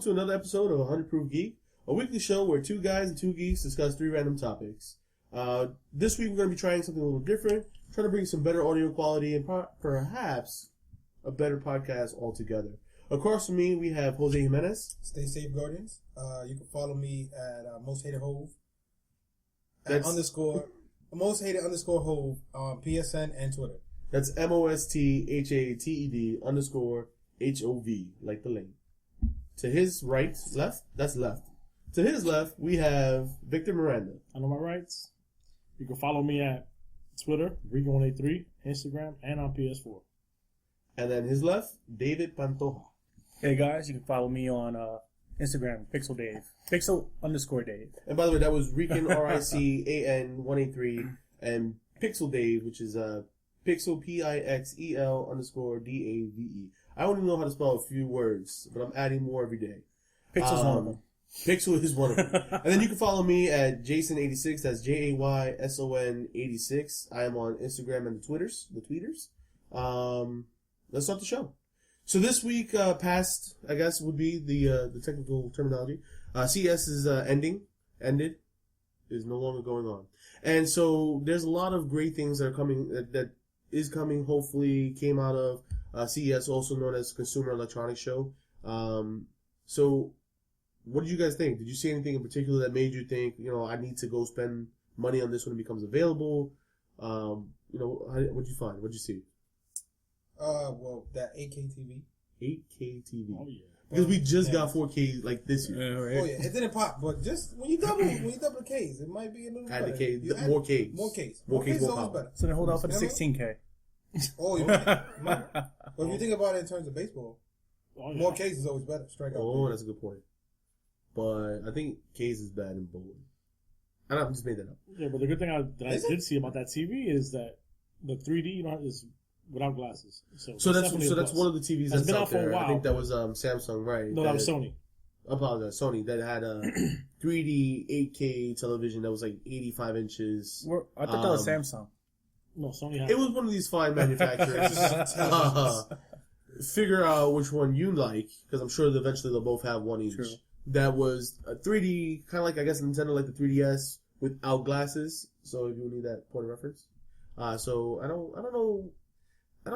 to another episode of 100 Proof Geek, a weekly show where two guys and two geeks discuss 3 random topics. This week we're going to be trying something a little different, trying to bring some better audio quality and perhaps a better podcast altogether. Across from me, we have Jose Jimenez. Stay safe, Guardians. You can follow me at Most Hated Hove. At Most Hated _ Hove on PSN and Twitter. That's MOSTHATED _HOV, like the lane. To his right, left? That's left. To his left, we have Victor Miranda. I know my rights. You can follow me at Twitter, Rico183, Instagram, and on PS4. And then his left, David Pantoja. Hey guys, you can follow me on Instagram, Pixel Dave. Pixel _ Dave. And by the way, that was Rican, RICAN183, and Pixel Dave, which is Pixel PIXEL _DAVE. I don't even know how to spell a few words, but I'm adding more every day. Pixel's one of them. Pixel is one of them. And then you can follow me at Jason86. That's JAYSON86. I am on Instagram and the tweeters. Let's start the show. So this week, past, I guess, would be the technical terminology. CS is ended, is no longer going on. And so there's a lot of great things that are coming, that is coming, hopefully came out of CES, also known as Consumer Electronics Show. So what did you guys think? Did you see anything in particular that made you think, I need to go spend money on this when it becomes available? What did you find? What did you see? Well, that 8K TV. 8K TV. Oh, yeah. Because we just got 4K like this year. Yeah, right. Oh yeah, it didn't pop, but just when you double the Ks, it might be a little better. More Ks. More Ks. More Ks, is more always power. better. So then hold out for the 16K. Oh, but if you think about it in terms of baseball, more Ks is always better. Strikeout. Oh, that's a good point. But I think Ks is bad in bowling. I just made that up. Yeah, but the good thing I did see about that TV is that the 3D is without glasses. So that's one of the TVs that's been out out for a there. while, I think that was Samsung, right? No, that was Sony. I apologize, Sony. That had a 3D 8K television that was like 85 inches. I thought that was Samsung. No, Sony had it. Was one of these fine manufacturers. Figure out which one you like, because I'm sure that eventually they'll both have one each. True. That was a 3D, kind of like, I guess, Nintendo, like the 3DS without glasses. So if you need that point of reference. So I don't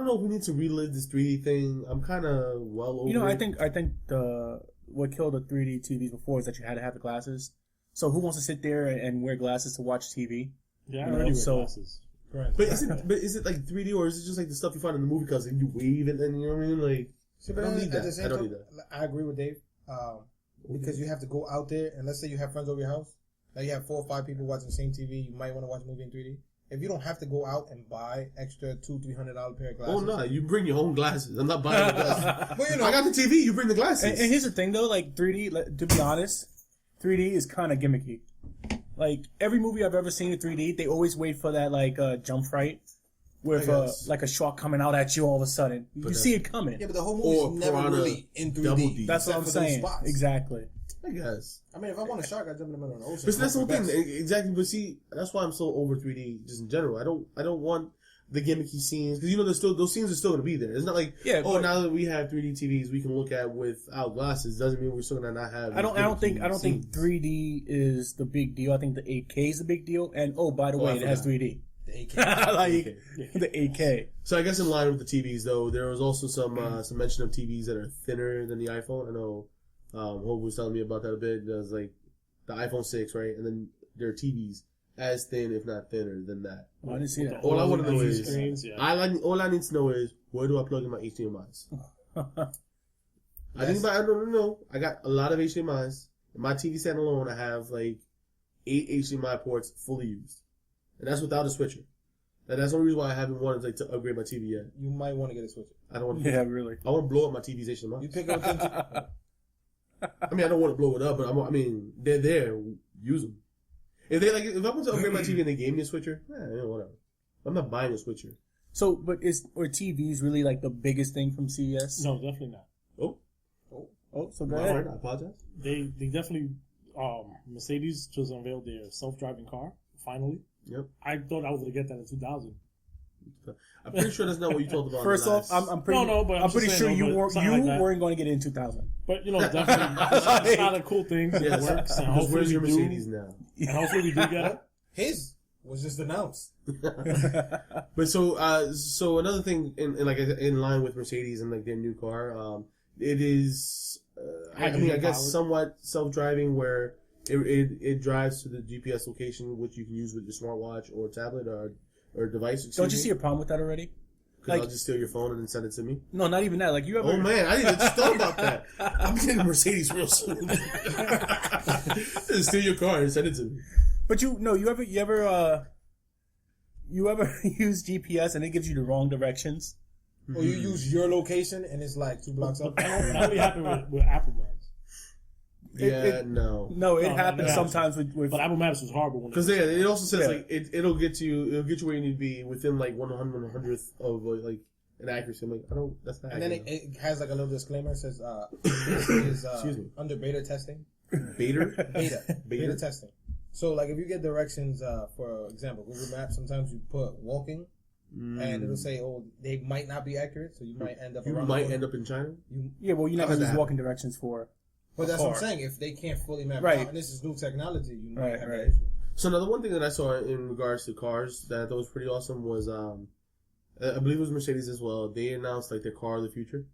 know if we need to relive this 3D thing. I'm kind of well over it. I think what killed the 3D TVs before is that you had to have the glasses. So who wants to sit there and wear glasses to watch TV? Yeah, I already wear glasses. Right. But is it like 3D, or is it just like the stuff you find in the movie because you wave and then, you know what I mean? Like, I don't need that. I don't need that. I agree with Dave. Because you have to go out there, and let's say you have friends over your house. Now you have 4 or 5 people watching the same TV. You might want to watch a movie in 3D. If you don't have to go out and buy extra $200-$300 pair of glasses. Oh no, you bring your own glasses. I'm not buying the glasses. Well, I got the TV. You bring the glasses. And here's the thing, though. Like 3D, to be honest, 3D is kind of gimmicky. Like every movie I've ever seen in 3D, they always wait for that jump fright with like a shark coming out at you all of a sudden. You see it coming. Yeah, but the whole movie's never really in 3D. That's what I'm saying. Exactly. I guess. I mean, if I want a shark, I jump in the middle of the ocean. But that's the whole thing, exactly. But see, that's why I'm so over 3D just in general. I don't want the gimmicky scenes because those scenes are still gonna be there. It's not like now that we have 3D TVs we can look at without glasses doesn't mean we're still gonna not have. I don't think 3D is the big deal. I think the 8K is the big deal. And by the way, it has 3D. The 8K. The 8K. So I guess in line with the TVs though, there was also some mention of TVs that are thinner than the iPhone. I know. Hope was telling me about that a bit. It was like the iPhone 6, right? And then there are TVs as thin, if not thinner, than that. I didn't see that. All I want to know is, all I need to know is, where do I plug in my HDMIs? I don't know. I got a lot of HDMIs. In my TV stand alone, I have like 8 HDMI ports fully used, and that's without a switcher. And that's the only reason why I haven't wanted to upgrade my TV yet. You might want to get a switcher. I don't want to. Yeah, really. I want to blow up my TV's HDMI. You pick up things. I mean, I don't want to blow it up, but they're there. Use them. If I want to upgrade my TV and they gave me a switcher, whatever. I'm not buying a switcher. So, but are TVs really like the biggest thing from CES? No, definitely not. So go ahead. I apologize. They definitely Mercedes just unveiled their self-driving car finally. Yep. I thought I was gonna get that in 2000. I'm pretty sure that's not what you told about. First off, I'm pretty. No, but I'm pretty just sure saying, you but weren't something like that. going to get it in 2000. But definitely, it's not a cool thing. It Yes. works, and Because hopefully where's we your do. Mercedes now? And hopefully we do get it. His was just announced. But so another thing in line with Mercedes and like their new car, it is I guess Powered. somewhat self-driving where it drives to the GPS location which you can use with your smartwatch or tablet or device. Don't you see a problem with that already? Because I'll just steal your phone and then send it to me. No, not even that. Like you ever? Oh man, I didn't even thought about that. I'm getting a Mercedes real soon. Just steal your car and send it to me. But you ever use GPS and it gives you the wrong directions? Or you use your location and it's like 2 blocks up. That only happened with Apple Maps. No. No, it No, happens yeah. sometimes with But Apple Maps was horrible. Because it also says Yeah. like it'll get you where you need to be within like 1/100th of like an accuracy. I'm like, I don't. That's not. And then accurate. it has like a little disclaimer. It says this is Excuse me. under beta testing. Beta. Beta testing. So like if you get directions, for example, Google Maps, sometimes you put walking, and it'll say, oh, they might not be accurate, so you might end up. You around might the end up in China. yeah. Well, you never How does use that walking directions for. But that's what I'm car. saying. If they can't fully map Right. out, and this is new technology, you might Right, have right. that issue. So another one thing that I saw in regards to cars that I thought was pretty awesome was I believe it was Mercedes as well. They announced like their car of the future,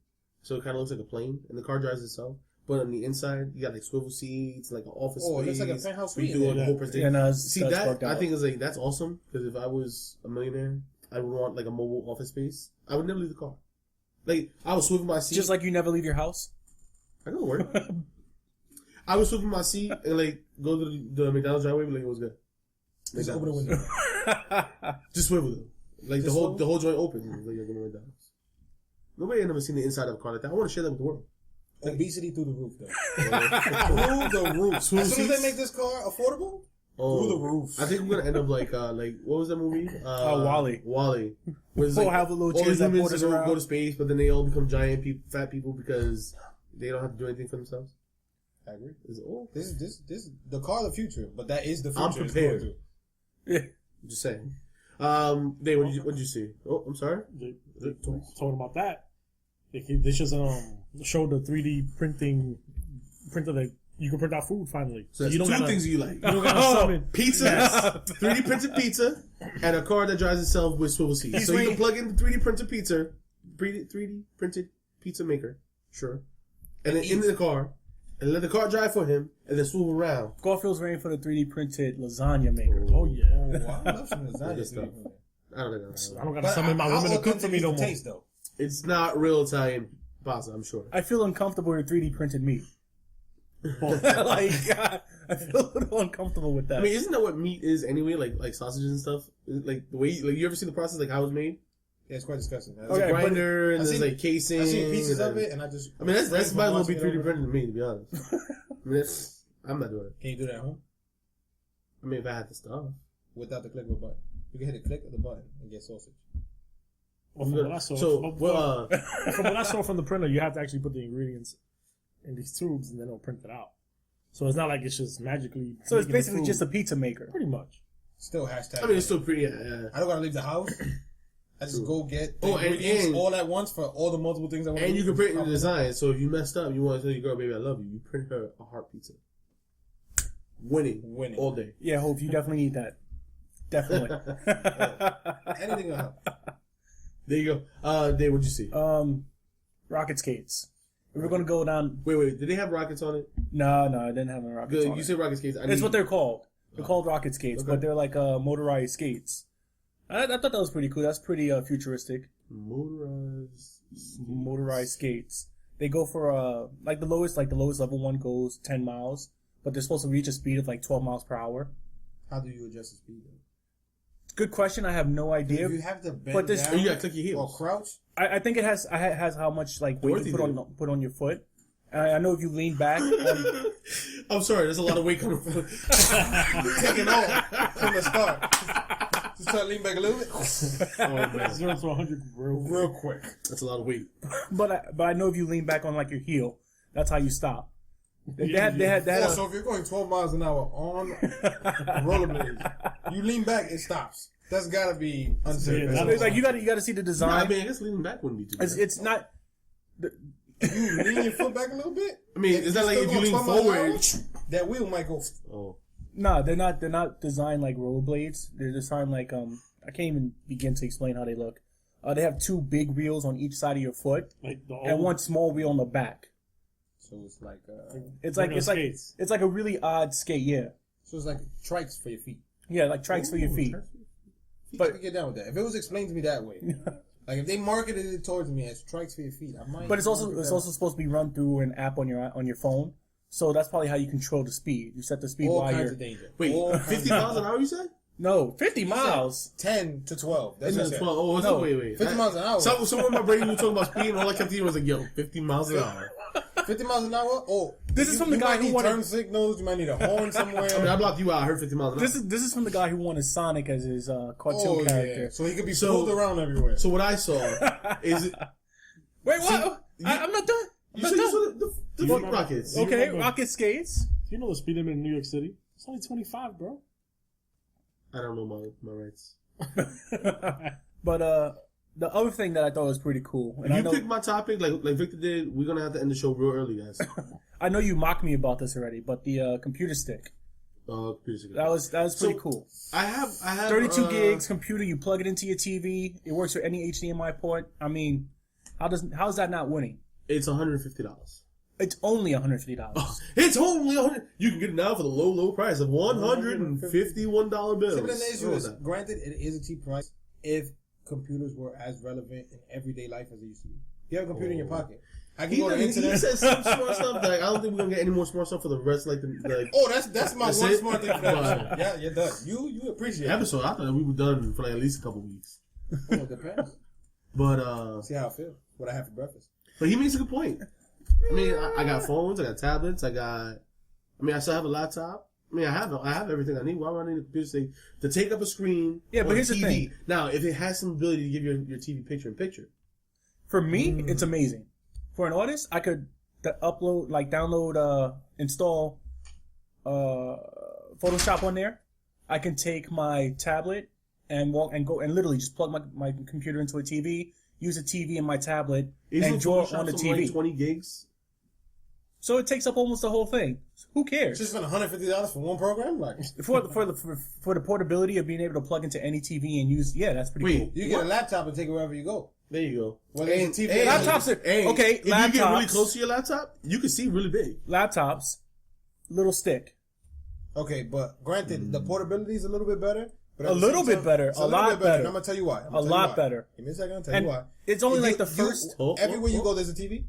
so it kind of looks like a plane, and the car drives itself. But on the inside, you got like swivel seats, like an office Oh, it space. looks like a penthouse where you suite do in the there. whole Yeah, presentation. no, See that's that worked out. I think is like that's awesome because if I was a millionaire, I would want like a mobile office space. I would never leave the car. Like I would swivel my seat. Just like you never leave your house. I go to work. I would swivel my seat and like go to the McDonald's driveway, but like it was good. Just open the McDonald's. window. Just swivel though. Like Just the whole joint open. Like you're going to McDonald's. Nobody had never seen the inside of a car like that. I want to share that with the world. Obesity through the roof, though. Through the roof. As soon as they make this car affordable, through the roof. I think we're gonna end up like what was that movie? Wall-E. Wally. Where it's We'll like have a little all the chairs that humans borders go around. to space, but then they all become giant fat people because they don't have to do anything for themselves. I agree. Is it all? This is the car of the future, but that is the future. I'm it's prepared. going Yeah. Just saying. Dave, what did you see? Oh, I'm sorry. Talking about that, they just show the 3D printer that you can print out food finally. So that's you don't two gotta, things you like. You don't gotta summon Pizza, 3D printed pizza, and a car that drives itself with swivel seats. So you can plug in the 3D printed pizza, 3D printed pizza maker, sure, and then into the car, and let the car drive for him, and then swivel around. Garfield's waiting for the 3D printed lasagna maker. Oh yeah. to. Wow, I love some lasagna. Good stuff. I don't think I don't gotta summon my women to cook for me no more. Taste, though. it's not real Italian pasta. I'm sure. I feel uncomfortable with 3D printed meat. Like, I feel a little uncomfortable with that. I mean, isn't that what meat is anyway? Like sausages and stuff. Like the way, you ever see the process, like how it's made? Yeah, it's quite disgusting. There's Okay, a but grinder and I've there's seen- like casing. I've seen pieces and of it, and I just. I mean, that's might as well be Watching it 3D over. printed to me, to be honest. I mean, I'm not doing it. Can you do that at home I mean, if I had the stuff. without the click of a button? You can hit the click of the button and get sausage. Well, from what I saw, from what I saw from the printer, you have to actually put the ingredients in these tubes and then it'll print it out. So it's not like it's just magically. So it's making the basically food. just a pizza maker. Pretty much. Still hashtag. I mean, it's still pretty. Yeah. I don't gotta leave the house. I just go get the Oh, and- ingredients and- all at once for all the multiple things I want. And you can print in the design. So if you messed up, you want to tell your girl, "Baby, I love you." You print her a heart pizza. Winning all day. Yeah, Hope, you definitely need that. Definitely. Anything will help. There you go. Dave, what'd you see? Rocket skates. If we're gonna go down. Wait. Did they have rockets on it? No, I didn't have any rockets Good. on You it. said rocket skates. That's what they're called. They're called rocket skates, Okay. but they're like motorized skates. I thought that was pretty cool. That's pretty futuristic. Motorized skates. They go for like the lowest level one goes 10 miles, but they're supposed to reach a speed of like 12 miles per hour. How do you adjust the speed though? Good question. I have no idea. If you have to bend But this- down You gotta click your heels. or crouch. I think it has how much like weight Dorothy you put on your foot. I know if you lean back. I'm sorry. There's a lot of weight coming from. Taking off from the start. Just try to lean back a little bit. Oh man, 0 to 100 Real quick. that's a lot of weight. but I know if you lean back on like your heel, that's how you stop. They had So if you're going 12 miles an hour on rollerblades, you lean back, it stops. That's gotta be unsafe. Yeah, It's like you gotta see the No, design. I mean, I guess leaning back wouldn't be too bad. It's not. You lean your foot back a little bit. I mean, is that like if you lean forward? That wheel might go. Oh. No, they're not. They're not designed like rollerblades. They're designed like I can't even begin to explain how they look. They have two big wheels on each side of your foot, Like the and one small wheel on the back. So it's like It's like a really odd skate. Yeah, so it's like trikes for your feet. yeah, like trikes for your feet. But I could get down with that. If it was explained to me that way, like if they marketed it towards me as trikes for your feet, I might. But it's also supposed to be run through an app on your phone. So that's probably how you control the speed. You set the speed all while kinds you're of danger. Wait, All 50 kinds of miles an hour, you said? no 50 miles. 10 to 12. That's And what then I said. 12. Oh, No, wait. 50 miles an hour. Somewhere in my brain, you were talking about speed, and all I kept hearing was like, yo, 50 miles an hour. 50 miles an hour? Oh. This is from the you guy might who need wanted- turn signals. You might need a horn somewhere. I mean, I blocked you out. I heard 50 miles an hour. This is from the guy who wanted Sonic as his cartoon character. Yeah. So he could be So- pulled around everywhere. So what I saw is... Wait, what? See, I'm not done. You said you saw the foot rockets. You Okay, remember- rocket skates. You know the speed limit in New York City? It's only 25, bro. I don't know my rights. But the other thing that I thought was pretty cool, and If I you know pick my topic, like Victor did, we're going to have to end the show real early, guys. I know you mocked me about this already, but the computer stick that was pretty So, cool. I have 32 gigs computer. You plug it into your TV. It works with any HDMI port. I mean, how is that not winning? It's $150. It's only $150. It's only $100. You can get it now for the low price of $151 bills. See, but then the issue What is, was that? granted, it is a cheap price if computers were as relevant in everyday life as they used to be. You have a computer in your pocket. I can He, go to the he internet. says some smart stuff that I don't think we're gonna get any more smart stuff for the rest. Like the Oh, that's my That's one it? smart thing for the episode. Yeah, you're done. You appreciate it. episode. I thought we were done for like at least a couple weeks. Oh, it depends. But See how I feel. What I have for breakfast. he makes a good point. I mean, I got phones, I got tablets, I still have a laptop. I mean, I have everything I need. Why would I need a computer to take up a screen? Yeah, but on here's the TV? thing. Now, if it has some ability to give your TV picture in picture, For me, it's amazing. For an artist, I could install Photoshop on there. I can take my tablet and literally just plug my computer into a TV, use a TV in my tablet, and draw on the TV. Like 20 gigs. So it takes up almost the whole thing. Who It's cares? just spent $150 for one program? Like, For the portability of being able to plug into any TV and use, that's pretty cool. you get a laptop and take it wherever you go. There you go. Whether it's a TV and- Laptops are and okay. If you get really Laptops, close to your laptop, you can see really big. laptops, little stick. Okay, but granted, the portability is a little bit better. But at A the little same bit better, it's a lot bit better. And I'm gonna tell you why. A lot better. Give me a second. I'll tell And you why. it's only If like you- the first. Everywhere you go, there's a TV.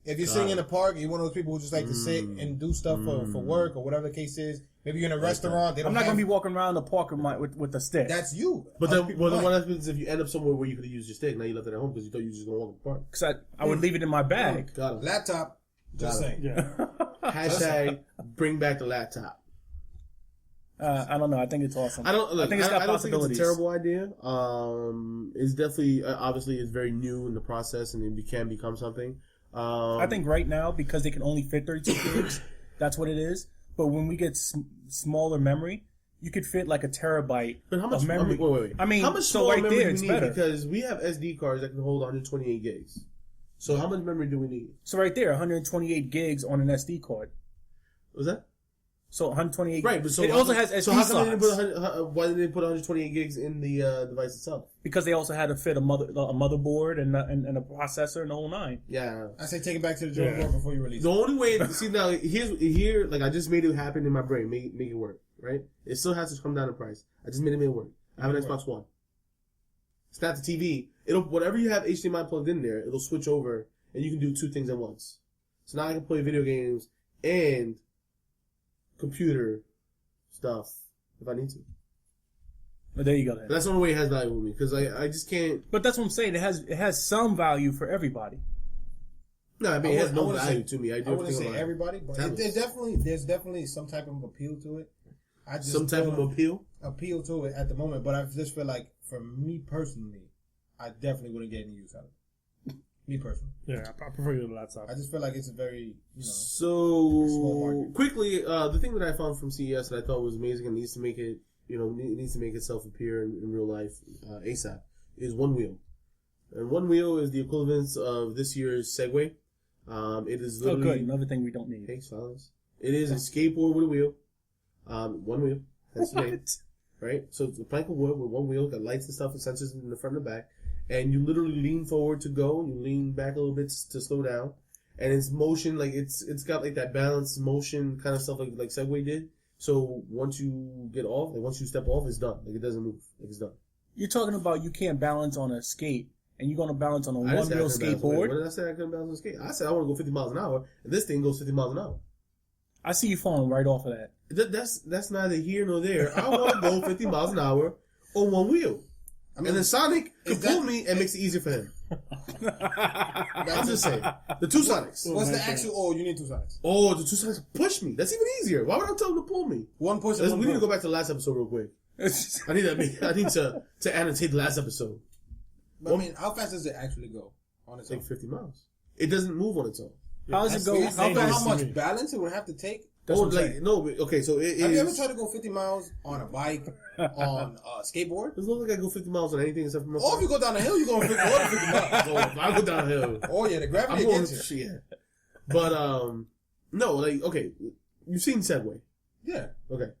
If you're sitting in a park, you're one of those people who just like to sit and do stuff for work or whatever the case is. Maybe you're in a restaurant. They don't I'm not have, gonna be walking around the park with the stick. That's you. But Other then, people might. what happens if you end up somewhere where you could have used your stick? Now you left it at home because you thought you were just going to walk in the park. Because I would leave it in my bag. Got it. Laptop. Just Got it. saying. Yeah. Hashtag bring back the laptop. I don't know. I think it's awesome. I think it's a possibilities. terrible idea. It's definitely, obviously, it's very new in the process and it can become something. I think right now, because they can only fit 32 gigs, that's what it is. But when we get smaller memory, you could fit like a terabyte But how much of memory. Wait. I mean, how much so smaller right memory there, do it's we need? better. Because we have SD cards that can hold 128 gigs. So how much memory do we need? So right there, 128 gigs on an SD card. Was that? So 128. Right, but so it also has SD so how come slots why didn't they put 128 gigs in the device itself? because they also had to fit a motherboard and a processor and the whole nine. Yeah. I say take it back to the drawing board before you release The it. only way, see now, here, like I just made it happen in my brain, make it work, right? It still has to come down in price. I just made it work. I have an Xbox One. It's not the TV. Whatever you have HDMI plugged in there, it'll switch over, and you can do two things at once. So now I can play video games and computer stuff if I need to. But there you go. Then. But that's the only way it has value with me because I just can't. But that's what I'm saying. It has some value for everybody. No, I mean it has no wouldn't value say- to me. I I wouldn't say everybody. everybody, but there's definitely some type of appeal to it. I just Some type of feel appeal. to it at the moment, but I just feel like for me personally, I definitely wouldn't get any use out of it. Me personally, Yeah, I prefer the laptop. I just feel like it's a very small So market. quickly, the thing that I found from CES that I thought was amazing and needs to make it it needs to make itself appear in real life ASAP, is One Wheel. And One Wheel is the equivalent of this year's Segway. It is literally... Oh, good. Another thing we don't need. Thanks, fellas. It is a skateboard with a wheel. One wheel. That's the name. Right? So it's a plank of wood with one wheel, got lights and stuff and sensors in the front and the back. And you literally lean forward to go, and you lean back a little bit to slow down. And it's motion, like it's got like that balanced motion kind of stuff like Segway did. So once you get off, like once you step off, it's done. Like it doesn't move. Like it's done. You're talking about you can't balance on a skate, and you're going to balance on a one-wheel skateboard? What did I say? I couldn't balance on a skate. I said I want to go 50 miles an hour, and this thing goes 50 miles an hour. I see you falling right off of that. That's neither here nor there. I want to go 50 miles an hour on one wheel. And then Sonic can pull me and makes it easier for him. I'm just saying. The two Sonics. What's the actual... Oh, you need two Sonics. Oh, the two Sonics push me. That's even easier. Why would I tell him to pull me? One push and one We need to go back to the last episode real quick. I need to annotate the last episode. But I mean, how fast does it actually go on its own? Like 50 miles. It doesn't move on its own. How does it go? How much balance it would have to take? That's okay, so it Have is... you ever tried to go 50 miles on a bike, on a skateboard? It looks like I go 50 miles on anything except for my... Or if you go down the hill, you're going 50 miles. Oh, if I go down the hill. Oh, yeah, the gravity against you. Shit. But, no, like, okay, you've seen Segway. Yeah. Okay.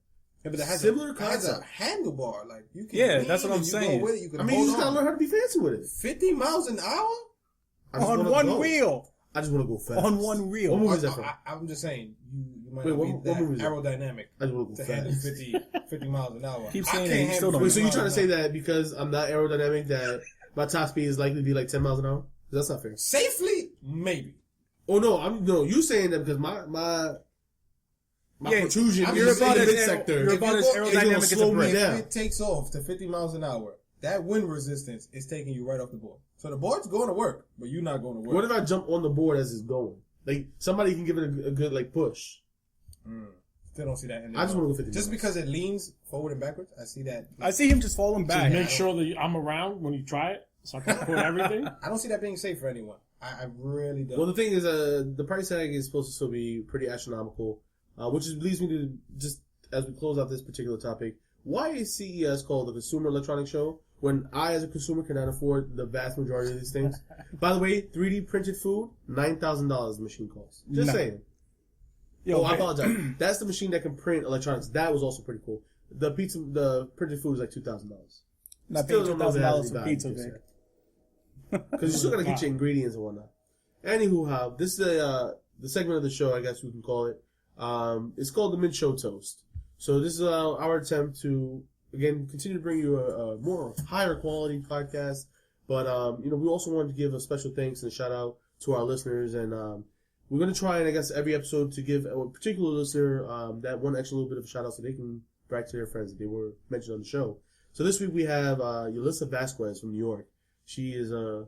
Yeah, but it has Similar it has a concept. handlebar. Like, you can Yeah, that's what I'm saying. Go with it, you can you just gotta learn how to be fancy with it. 50 miles an hour? On one wheel. I just want to go fast. On one wheel. What movie is that from? I'm just saying, you might Wait, not be what movie is that that? aerodynamic I just want to to go handle fast. 50 miles an hour. Keep I saying can't that, you still handle don't. Wait, so 50 you trying to miles say an hour. that because I'm not aerodynamic that my top speed is likely to be like 10 miles an hour? That's not fair. Safely? Maybe. Oh, no, you saying that because my protrusion I'm is just in saying the that mid-sector. you're about as aerodynamic as a slow me brick. down. If it takes off to 50 miles an hour, that wind resistance is taking you right off the board. So the board's going to work, but you're not going to work. What if I jump on the board as it's going? Like, somebody can give it a good, like, push. Still don't see that. I just want to go 50 Just miles. because it leans forward and backwards, I see that. I see him just falling back. Make sure that I'm around when you try it, so I can put everything. I don't see that being safe for anyone. I really don't. Well, the thing is, the price tag is supposed to still be pretty astronomical, which leads me to just, as we close out this particular topic, why is CES called the Consumer Electronics Show when I, as a consumer, cannot afford the vast majority of these things? By the way, 3D printed food, $9,000 the machine costs. Just saying. Yo, I apologize. That's the machine that can print electronics. That was also pretty cool. The printed food is like $2,000. Not paying $2,000 for pizza, Vic. Vic. Because you're still gonna get your ingredients and whatnot. Anywho, this is the segment of the show, I guess we can call it. It's called the Mid-Show Toast. So this is our attempt to, again, continue to bring you a more higher quality podcast. But, we also wanted to give a special thanks and a shout out to our listeners. And we're going to try, and I guess, every episode to give a particular listener that one extra little bit of a shout out so they can brag to their friends that they were mentioned on the show. So this week we have Yulissa Vasquez from New York. She is a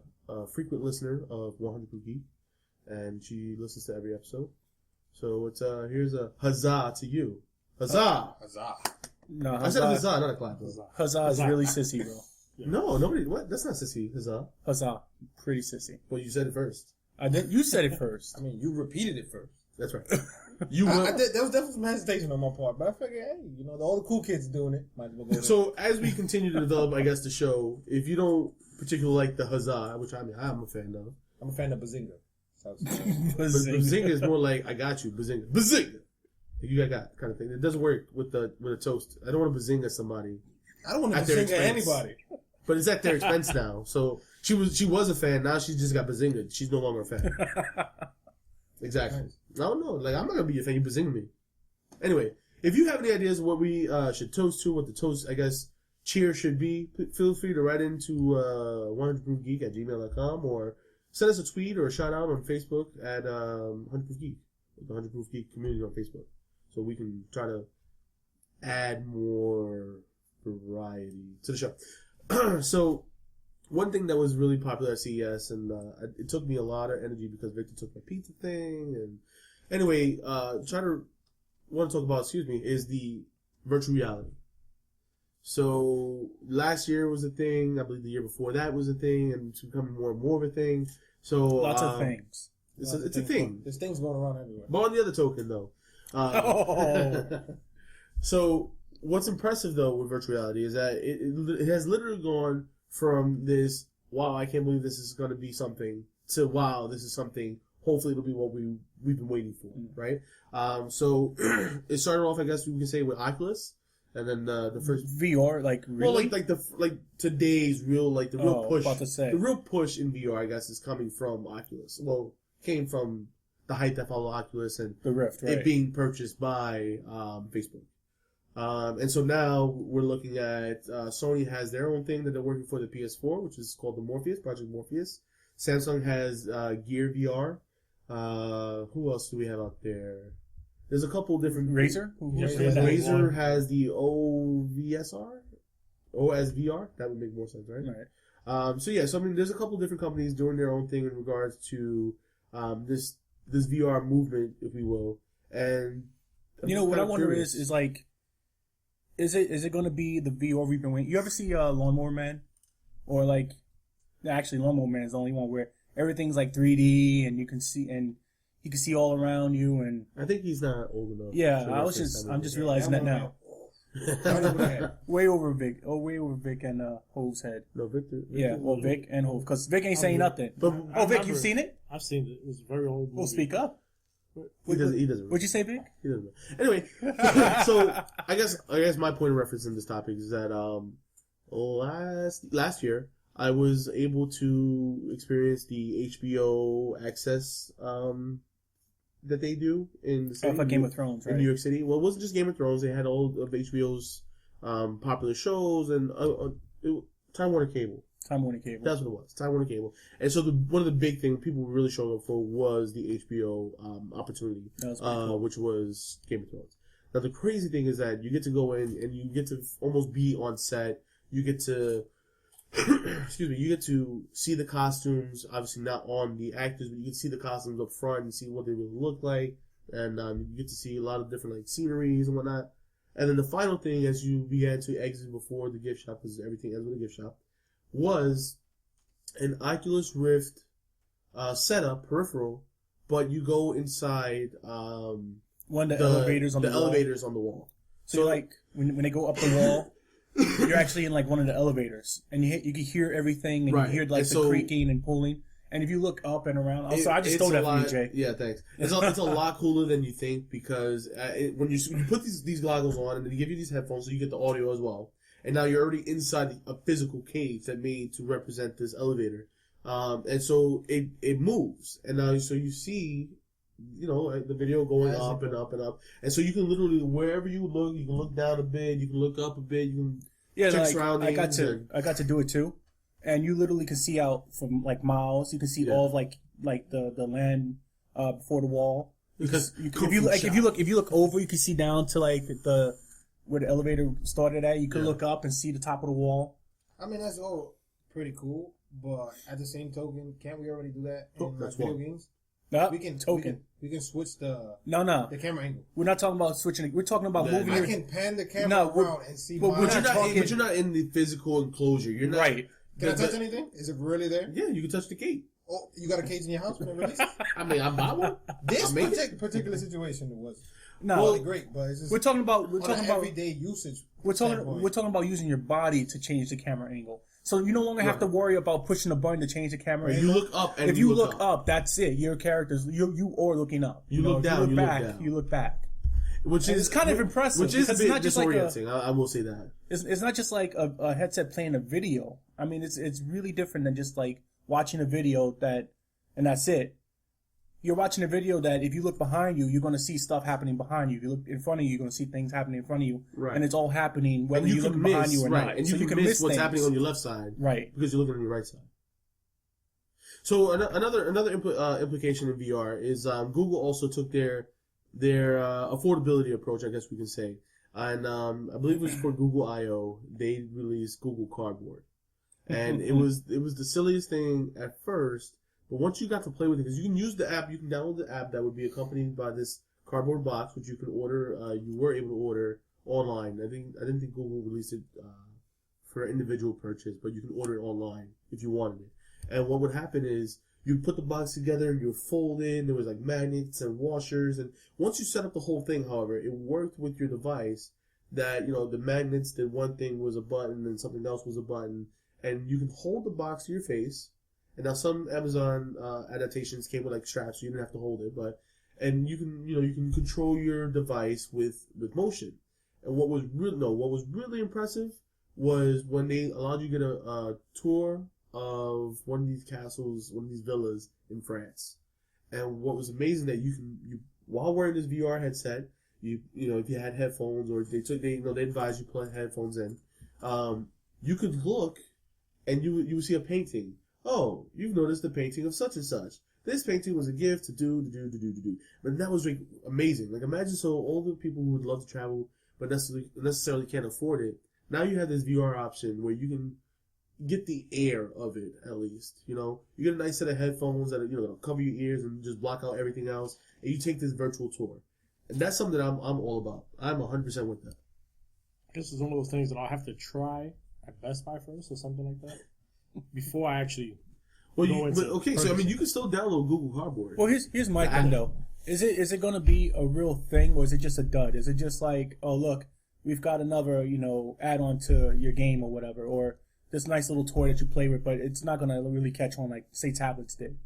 frequent listener of 100 Proof Geek, and she listens to every episode. So here's a huzzah to you. Huzzah! Huzzah. No, I said huzzah, not a clap. Huzzah is really sissy, bro. Yeah. No, nobody. What? That's not sissy. Huzzah. Huzzah. Pretty sissy. Well, you said it first. I did. You said it first. I mean, you repeated it first. That's right. I did, there was definitely some hesitation on my part, but I figured, hey, all the cool kids doing it. Might as well go there. So as we continue to develop, I guess, the show, if you don't particularly like the huzzah, which I'm a fan of. I'm a fan of Bazinga. Bazinga is more like, I got you, Bazinga. Bazinga! You got kind of thing. It doesn't work with a toast. I don't want to Bazinga somebody. I don't want to Bazinga anybody. But it's at their expense now. So she was a fan. Now she just got Bazinga. She's no longer a fan. Exactly. Nice. I don't know. Like, I'm not going to be a fan. You Bazinga me. Anyway, if you have any ideas of what we should toast to, what the toast, I guess, cheer should be, feel free to write into 100proofgeek@gmail.com or send us a tweet or a shout out on Facebook at 100 Proof Geek, the 100 Proof Geek community on Facebook. So we can try to add more variety to the show. So, one thing that was really popular at CES, and it took me a lot of energy because Victor took my pizza thing, and anyway, want to talk about, is the virtual reality. So, last year was a thing, I believe the year before that was a thing, and it's becoming more and more of a thing. So, lots of things. It's a thing. There's things going around everywhere. But on the other token, though, so what's impressive though with virtual reality is that it has literally gone from this, wow, I can't believe this is going to be something, to wow, this is something. Hopefully, it'll be what we've been waiting for, right? So it started off, I guess we can say, with Oculus, and then the first VR, like really, well, like today's real, like the real push, about to say. the real push in VR, I guess, is coming from Oculus. Well, came from the hype that followed Oculus and the Rift, right? It being purchased by Facebook. And so now we're looking at Sony has their own thing that they're working for the PS4, which is called the Morpheus, Project Morpheus. Samsung has Gear VR. Who else do we have out there? There's a couple different. Razer? Razer has the OVSR? OSVR? That would make more sense, right? Right. So I mean, there's a couple different companies doing their own thing in regards to this VR movement, if we will. And you know what I wonder is like, is it going to be the VR we've been waiting? You ever see Lawnmower Man, or like, actually Lawnmower Man is the only one where everything's like 3D and you can see all around you, and I think he's not old enough. Yeah, I'm just realizing that now. way over Vic and Hove's head. No, Victor. Yeah, well, Vic and Hove, because Vic ain't saying nothing. But Vic, you've seen it? I've seen it. It was a very old movie. Well, speak up. He doesn't. What'd you say, Vic? He doesn't. Anyway, so I guess my point of reference in this topic is that last year I was able to experience the HBO access that they do in the city, like Game of Thrones, right? In New York City. Well, it wasn't just Game of Thrones. They had all of HBO's popular shows and Time Warner Cable. Time Warner Cable. That's what it was. Time Warner Cable. And so one of the big things people were really showing up for was the HBO opportunity, cool. Which was Game of Thrones. Now the crazy thing is that you get to go in and you get to almost be on set. You get to excuse me, you get to see the costumes, obviously not on the actors, but you get to see the costumes up front and see what they really look like, and you get to see a lot of different like sceneries and whatnot. And then the final thing, as you began to exit before the gift shop, because everything ends with a gift shop, was an Oculus Rift setup, peripheral, but you go inside one of the elevators on the wall. Elevators on the wall. So like when they go up the wall, you're actually in like one of the elevators, and you can hear everything, and you hear like the creaking and pulling. And if you look up and around, I just stole that from you, Jay. Yeah, thanks. It's a lot cooler than you think, because when you put these goggles on, and they give you these headphones, so you get the audio as well. And now you're already inside a physical cage that made to represent this elevator, and so it moves, and now so you see, the video going up and up and up, and so you can literally, wherever you can look down a bit, you can look up a bit, you can check surroundings. I got to do it too, and you literally can see out from like miles. You can see all of like the land before the wall, because if you look over, you can see down to like where the elevator started at. You can look up and see the top of the wall. I mean, that's all pretty cool, but at the same token, can't we already do that in video games? We can switch the camera angle. We're not talking about switching. We're talking about moving. I can pan the camera around and see. But you're not in the physical enclosure. You're not. Right. Can I touch anything? Is it really there? Yeah, you can touch the gate. Oh, you got a cage in your house when it releases? I mean, I bought one. This particular situation was really great, but it's just we're talking about everyday usage. We're talking about using your body to change the camera angle. So you no longer have to worry about pushing a button to change the camera angle. You look up, and if you look up, that's it. Your character's you are looking up. You look down. You look back. Which is kind of impressive. Which is a bit disorienting. I will say that. It's not just like a headset playing a video. I mean, it's really different than just like watching a video and that's it. You're watching a video that if you look behind you, you're going to see stuff happening behind you. If you look in front of you, you're going to see things happening in front of you. Right. And it's all happening whether you look behind you or not. And you can miss what's happening on your left side. Right. Because you're looking on your right side. So another implication in VR is Google also took their affordability approach, I guess we can say. And I believe it was for Google I/O. They released Google Cardboard. And it was the silliest thing at first. But once you got to play with it, because you can use the app, you can download the app that would be accompanied by this cardboard box, which you can order. You were able to order online. I didn't think Google released it for individual purchase, but you can order it online if you wanted it. And what would happen is you put the box together, you would fold in. There was like magnets and washers, and once you set up the whole thing, however, it worked with your device that, the magnets did one thing was a button and something else was a button, and you can hold the box to your face. And now some Amazon adaptations came with like straps, so you didn't have to hold it, and you can control your device with motion. And what was really impressive was when they allowed you to get a tour of one of these castles, one of these villas in France. And what was amazing that you while wearing this VR headset, if you had headphones or they advised you put headphones in, you could look and you would see a painting. Oh, you've noticed the painting of such and such. This painting was a gift to do. But that was like amazing. Like imagine all the people who would love to travel but necessarily can't afford it. Now you have this VR option where you can get the air of it at least. You get a nice set of headphones that'll cover your ears and just block out everything else, and you take this virtual tour. And that's something that I'm all about. I'm 100% with that. I guess it's one of those things that I'll have to try at Best Buy first or something like that before I actually. So you can still download Google Cardboard. Well, here's my thing though. Is it going to be a real thing, or is it just a dud? Is it just like, oh look, we've got another add-on to your game or whatever, or this nice little toy that you play with, but it's not going to really catch on like say tablets did,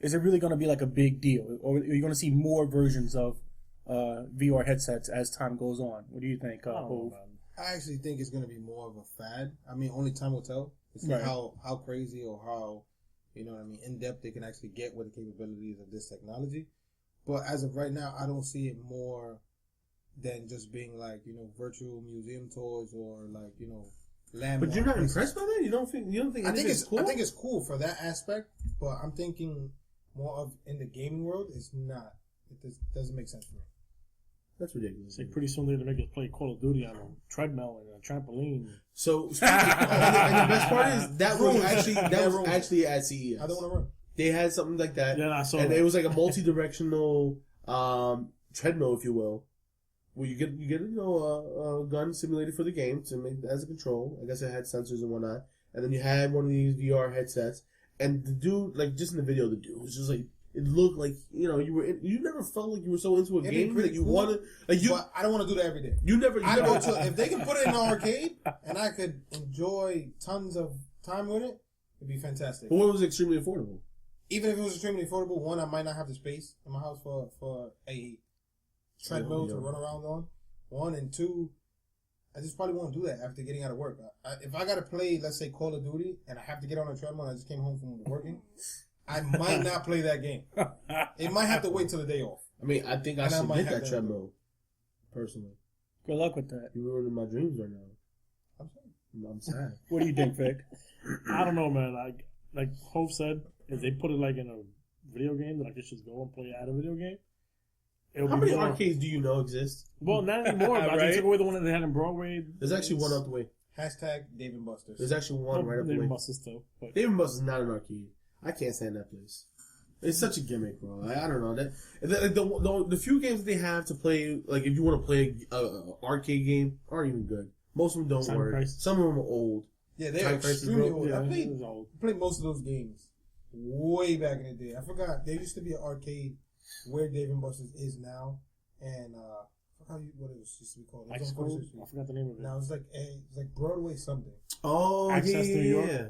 Is it really going to be like a big deal, or are you going to see more versions of VR headsets as time goes on? What do you think, Hove? I actually think it's going to be more of a fad. I mean, only time will tell. To see how crazy or how, in depth they can actually get with the capabilities of this technology. But as of right now, I don't see it more than just being like, virtual museum tours or like, landmark. But you're not impressed by that? You don't think it's cool? I think it's cool for that aspect, but I'm thinking more of in the gaming world, it's not. It doesn't make sense for me. That's ridiculous. Like pretty soon they're gonna make us play Call of Duty on a treadmill and a trampoline. So, and the best part is that was actually at CES. I don't want to run. They had something like that. Yeah, I saw and that. it was like a multi-directional treadmill, if you will, where you get a gun simulated for the game to make as a control. I guess it had sensors and whatnot. And then you had one of these VR headsets, and the dude, like just in the video, the dude was just like. It looked like you never felt like you were so into a game that you wanted. But I don't want to do that every day. If they can put it in an arcade and I could enjoy tons of time with it, it'd be fantastic. But what was extremely affordable? Even if it was extremely affordable, one, I might not have the space in my house for a treadmill to run around on. One, and two, I just probably won't do that after getting out of work. If I gotta play, let's say Call of Duty, and I have to get on a treadmill, and I just came home from working. I might not play that game. It might have to wait till the day off. I mean, I think I should get that treadmill. Personally. Good luck with that. You're ruining my dreams right now. I'm sad. What do you think, Vic? I don't know, man. Like Hove said, if they put it like in a video game, that I could just go and play at a video game. How many arcades do you know exist? Well, not anymore. But I took away the one that they had in Broadway. There's actually one out the way. Hashtag Dave and Buster's. There's actually one right up the way. Dave and Buster's too. Dave and Buster's is not an arcade. I can't stand that place. It's such a gimmick, bro. I don't know that the few games that they have to play, like if you want to play an arcade game, aren't even good. Most of them don't work. Some of them are old. Yeah, they're extremely old. Yeah, I played most of those games way back in the day. I forgot there used to be an arcade where Dave and Buster's is now, and I forgot what it used to be called. I forgot the name of it. Now it's like Broadway something. Oh, Access New York. Yeah.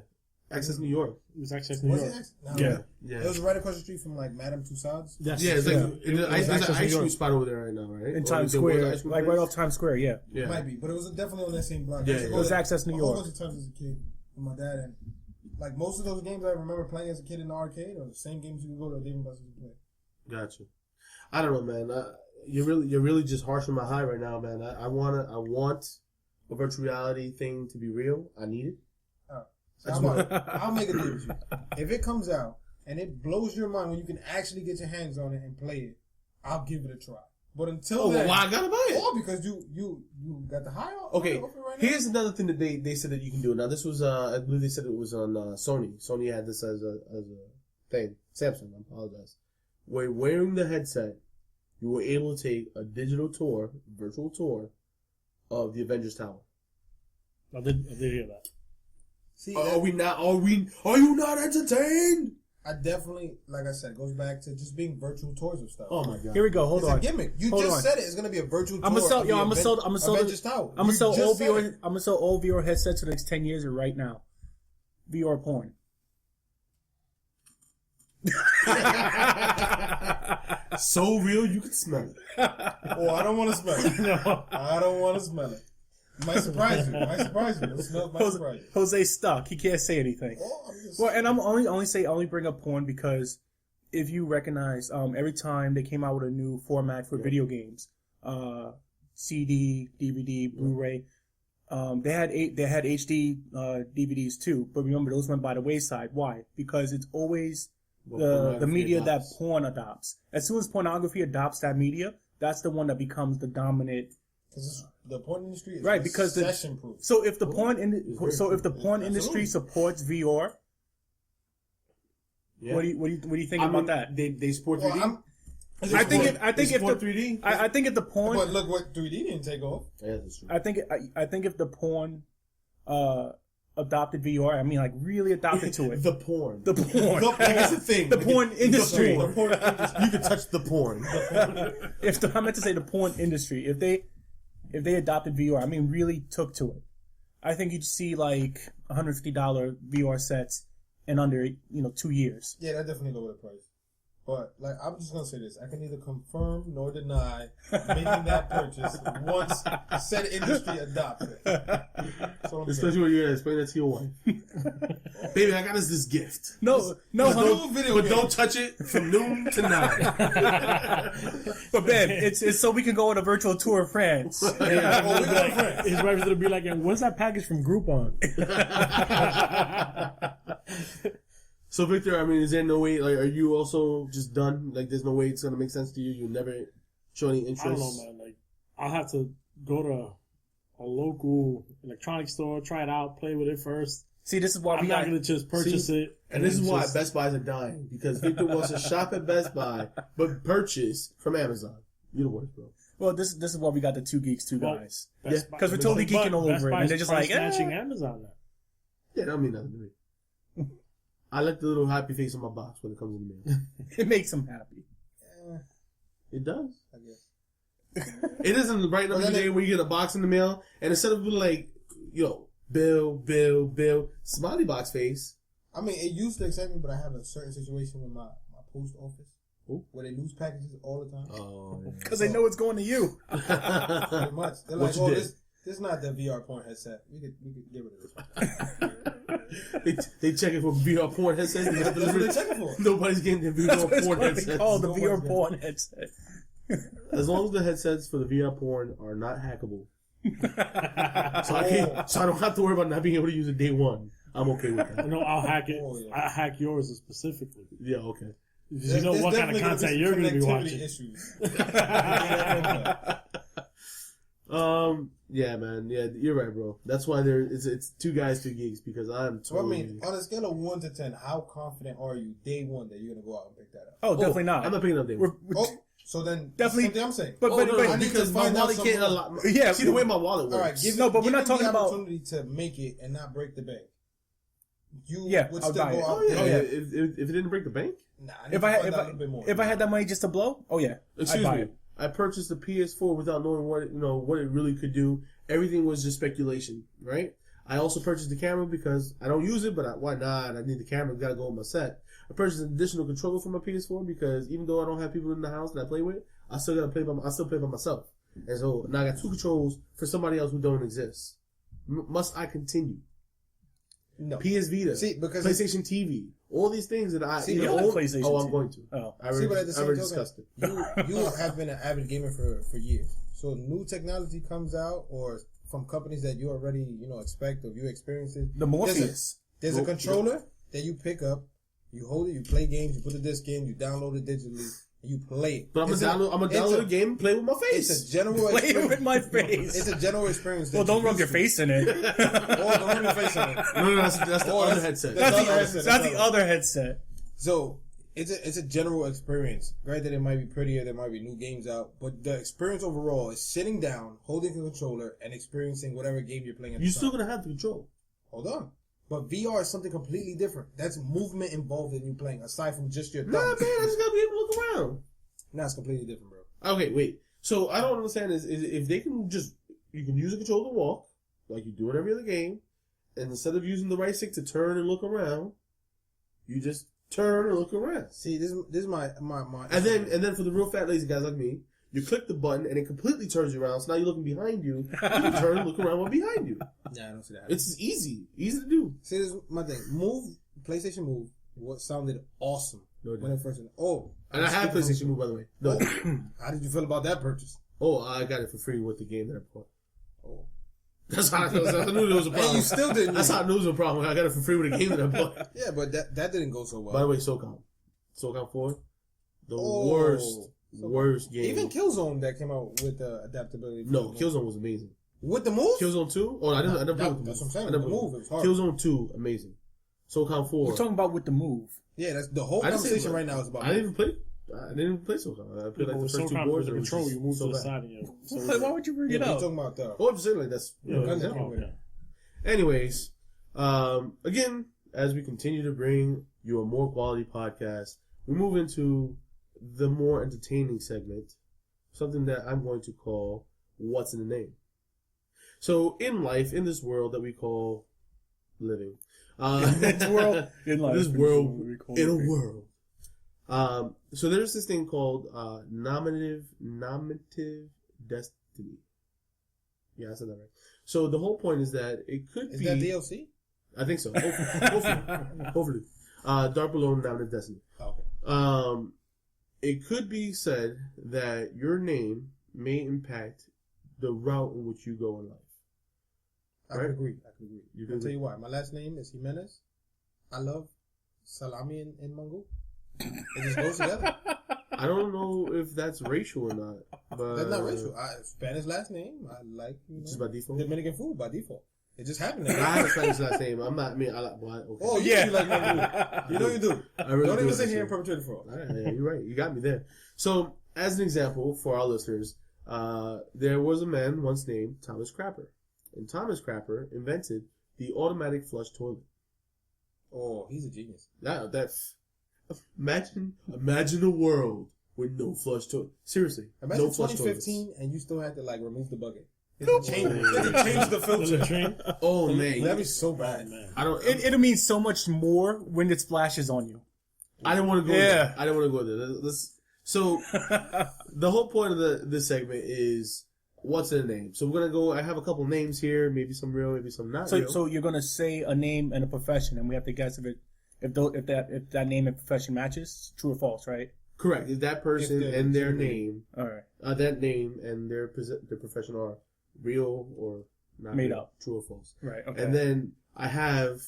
Access New York. It was Access New York. Yeah. It was right across the street from like Madame Tussauds. Yes. Yeah, it's like there's an ice cream spot over there right now, right? In Times Square, like right off Times Square. Yeah. It might be, but it was definitely on that same block. Yeah, it was Access New York. A whole bunch of times as a kid with my dad, and like most of those games I remember playing as a kid in the arcade are the same games you could go to Dave and Buster's and play. Gotcha. I don't know, man. You're really just harshing my high right now, man. I want a virtual reality thing to be real. I need it. I'll make a deal with you. If it comes out and it blows your mind when you can actually get your hands on it and play it, I'll give it a try. But until then, why I gotta buy it? Or because you got the high off. Okay, right now. Here's another thing that they said that you can do. Now this was I believe they said it was on Sony. Sony had this as a thing. Samsung, I apologize. Where wearing the headset, you were able to take a virtual tour of the Avengers Tower. I did hear that. See, are you not entertained? I definitely, like I said, it goes back to just being virtual tours of stuff. Oh my god. Here we go. Hold on. It's a gimmick. You just said it. It's gonna be a virtual tour. I'm gonna sell. of Yo, the I'm gonna sell. I'm gonna sell. Avengers Tower. I'm gonna sell You all just said VR. it. I'm gonna sell all VR headsets for the next 10 years right now. VR porn. So real, you can smell it. Oh, I don't want to smell it. No. I don't want to smell it. Might surprise you. It smells might surprise you. Jose's stuck. He can't say anything. Oh, I'm just- Well, and I'm only bring up porn because if you recognize, every time they came out with a new format for video games, CD, DVD, Blu-ray, they had HD DVDs too. But remember, those went by the wayside. Why? Because it's always the media that porn adopts. As soon as pornography adopts that media, that's the one that becomes the dominant. Because the porn industry is Right, because the recession proof. so if the porn industry supports VR, Yeah. what do you think about that? They support 3D. Well, I think if the 3D. I think if the porn, but look what 3D didn't take off. Yeah, that's true. I think if the porn adopted VR, I mean like really adopted to it. The porn. The porn. That's the thing. The porn industry. The porn industry. You can touch the porn. I meant to say the porn industry, if they adopted VR, I mean really took to it, I think you'd see like $150 VR sets in under 2 years. Yeah, that definitely lowered the price. But like, I'm just gonna say this: I can neither confirm nor deny making that purchase once said industry adopts it. That's all I'm saying. Especially when you gotta explain that to your wife. Baby, I got us this gift. No, But don't touch it from noon to 9. But babe, it's so we can go on a virtual tour of France. His wife's gonna be like, "And what's that package from Groupon?" So Victor, I mean, is there no way? Like, are you also just done? Like, there's no way it's gonna make sense to you. You never show any interest. I don't know, man. Like, I'll have to go to a local electronics store, try it out, play with it first. See, this is why I'm not gonna just purchase it. And this is then why just- Best Buys are dying, because Victor wants to shop at Best Buy but purchase from Amazon. You're the worst, bro. Well, this is why we got the 2 Geeks, 2 Well, guys. Best Buy- 'Cause we're totally Best Buy- geeking all Best over it, and Buy's they're just like, price-matching Amazon now. Yeah, that don't mean nothing to me. I like the little happy face on my box when it comes in the mail. It makes them happy. It does. I guess. It isn't right enough Well, day where you get a box in the mail, and instead of being like, yo, Bill, smiley box face. I mean, it used to excite me, but I have a certain situation with my post office Ooh. where they lose packages all the time. Oh, Because they know it's going to you. Pretty much. They're What like, you "Oh, did? this is not the VR porn headset. We could get rid of this one." they checking for VR porn headsets. They have That's what they're delivered. checking for. Nobody's getting the That's VR what porn they headsets. call the Nobody's VR gonna- porn headset. As long as the headsets for the VR porn are not hackable, so I don't have to worry about not being able to use it day one. I'm okay with that. No, I'll hack it. Oh, yeah. I'll hack yours specifically. Yeah, okay. Because you know what kind of content you're going to be watching. Issues. Yeah, man. Yeah, you're right, bro. That's why it's 2 guys, 2 geeks, because I'm So I totally. mean, on a scale of 1 to 10, how confident are you day one that you're gonna go out and pick that up? Oh, definitely not. I'm not picking up day one. We're- Oh, so then Definitely- that's something I'm saying. But- Oh, no, I need to because my find out wallet can't something. allow. Yeah, See the way my wallet works. All right, No, but we're give not me talking the about- opportunity to make it and not break the bank. You Yeah, would I'll still buy go it. out Oh yeah, there. if it didn't break the bank. Nah, I need If to I find had out a little bit more. if I had that money just to blow, oh yeah, Excuse I'd buy me. it. I purchased the PS4 without knowing what it really could do. Everything was just speculation, right? I also purchased the camera because I don't use it, but why not? I need the camera. Got to go on my set. I purchased an additional controller for my PS4 because even though I don't have people in the house that I play with, I still play by myself. And so now I got 2 controls for somebody else who don't exist. Must I continue? No. PS Vita, See, because PlayStation TV, all these things that I See, you you know, have own- PlayStation Oh, I'm TV. going to. Oh, I See, but already, at the I same already token, discussed it. you have been an avid gamer for years. So new technology comes out, or from companies that you already expect, or you experience it. the Morpheus. There's a controller that you pick up, you hold it, you play games, you put the disc in, you download it digitally, and you play it. But I'm gonna download a game and play with my face. It's a general Play it experience. with my face. It's a general experience. That Well, don't you rub your used to. face in it. Oh, don't rub your face in it. No, that's the Oh, other that's- headset. that's That's the other headset. So it's a general experience. Granted, it might be prettier, there might be new games out, but the experience overall is sitting down, holding a controller, and experiencing whatever game you're playing. At You're the still time. gonna have the control. Hold on. But VR is something completely different. That's movement involved in you playing, aside from just your Nah, man, thumbs. I just gotta be able to look around. Nah, it's completely different, bro. Okay, wait. So I don't understand is if they can you can use a controller to walk, like you do in every other game, and instead of using the right stick to turn and look around, you just turn and look around. See, this is my. And then for the real fat lazy guys like me, you click the button and it completely turns you around. So now you're looking behind you. You can turn and look around while behind you. Nah, I don't see that. It's easy to do. See, this is my thing. PlayStation Move. What sounded awesome when it first. And I have PlayStation Move, by the way. No. How did you feel about that purchase? Oh, I got it for free with the game that I bought. Oh. That's how I knew there was a problem. And you still didn't. That's how I knew there was a problem. I got it for free with a game that I bought. Yeah, but that didn't go so well. By the way, SOCOM 4, the worst game. Even Killzone that came out with the adaptability. No, Killzone was amazing. With the move? Killzone 2? Oh, I never played with the That's move. what I'm saying. I never The played move, with it was hard. Killzone 2, amazing. SOCOM 4. We're talking about with the move. Yeah, that's the whole I didn't say conversation what- right now is about. I didn't even play SOCOM. I played like the so first two kind boards. of and it was control, just you move so to the bad. side and you. So Why would you bring Yeah, it but you're up? talking about the. Oh, I'm just saying like that's. Yeah, you know, guns example. everywhere. okay. Anyways, again, as we continue to bring you a more quality podcast, we move into the more entertaining segment, something that I'm going to call "What's in the Name." So, in life, in this world that we call living, This world, in life, this world, we call in a it. world. So there's this thing called nominative destiny. Yeah, I said that right. So the whole point is that it could Is be. that DLC? I think so. Hopefully. Dark Below Nominative Destiny. Okay. It could be said that your name may impact the route in which you go in life. I can agree. You I'll can tell you why. My last name is Jimenez. I love salami in Mango. It just goes together. I don't know if that's racial or not. But That's not racial. Spanish last name. I like just by default. Dominican food by default. It just happened. I have a Spanish last name. I'm not. I mean, I like. Well, okay. Oh yeah, you like Mango. You know you do. I really Don't do even like sit that here and shit. perpetrate the fraud. All right, yeah, you're right. You got me there. So, as an example for our listeners, there was a man once named Thomas Crapper, and Thomas Crapper invented the automatic flush toilet. Oh, he's a genius. Imagine a world with no flush toilet. Seriously, Imagine no flush 2015 and you still had to like remove the bucket. toilets. Change the Does it filter. train? Oh man, That'd be so bad. Man. I don't. It'll mean so much more when it splashes on you. I didn't want to go. Yeah. There. I didn't want to go there. So the whole point of this segment is what's in a name. So we're gonna go. I have a couple names here. Maybe some real. Maybe some not real. So you're gonna say a name and a profession, and we have to guess if that name and profession matches, true or false, right? Correct. Is that person If they're and their legitimate. name, All right. that name and their profession are real or not Made real, up. true or false? Right. Okay. And then I have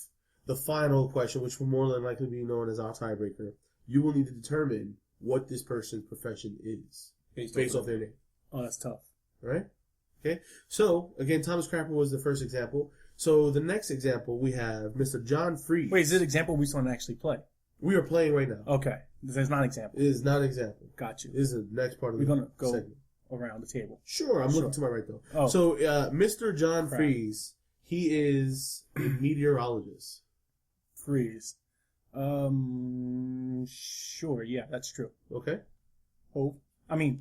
the final question, which will more than likely be known as our tiebreaker. You will need to determine what this person's profession is based off their name. Oh, that's tough. All right? Okay. So again, Thomas Crapper was the first example. So the next example we have Mr. John Freeze. Wait, is it an example we still want to actually play? We are playing right now. Okay. There's not an example. It is not an example. Got you. It is the next part of We're the gonna go segment. around the table. Sure, I'm Sure. looking to my right though. Oh. So, Mr. John Crap. Freeze, he is a meteorologist. Freeze. Sure. Yeah, that's true. Okay,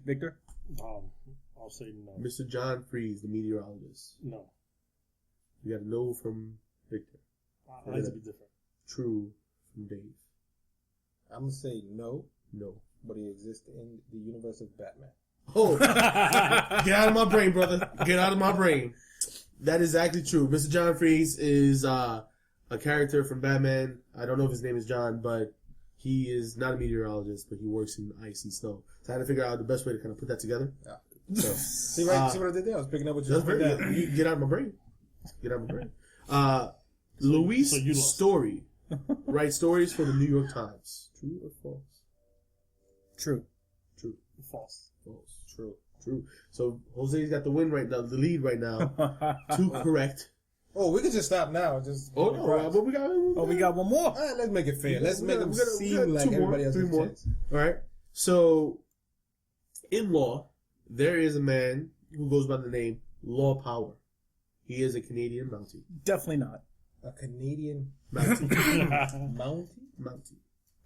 Victor. I'll say no. Mr. John Freeze, the meteorologist. No. You got to know from Victor. I like to be different. True from Dave. I'm gonna say no, No. but he exists in the universe of Batman. Oh, get out of my brain, brother. Get out of my brain. That is exactly true. Mr. John Freeze is a character from Batman. I don't know if his name is John, but he is not a meteorologist, but he works in ice and snow. So I had to figure out the best way to kind of put that together. Yeah. So, See, right? See what I did there? I was picking up what you that's put very, down. you get out of my brain. Get out of my brain. Luis so you lost. Story writes stories for the New York Times. True or false? True. True. False. False. True. True. So Jose's got the win right now, the lead right now. Two correct. Oh, we could just stop now. And just Oh no, but we got. Oh, we got one more. All right, let's make it fair. Let's We make got- them we got- we seem got like two more, everybody else three has a more. chance. All right. So, in law, there is a man who goes by the name Law Power. He is a Canadian Mountie. Definitely not. A Canadian Mountie. Mountie.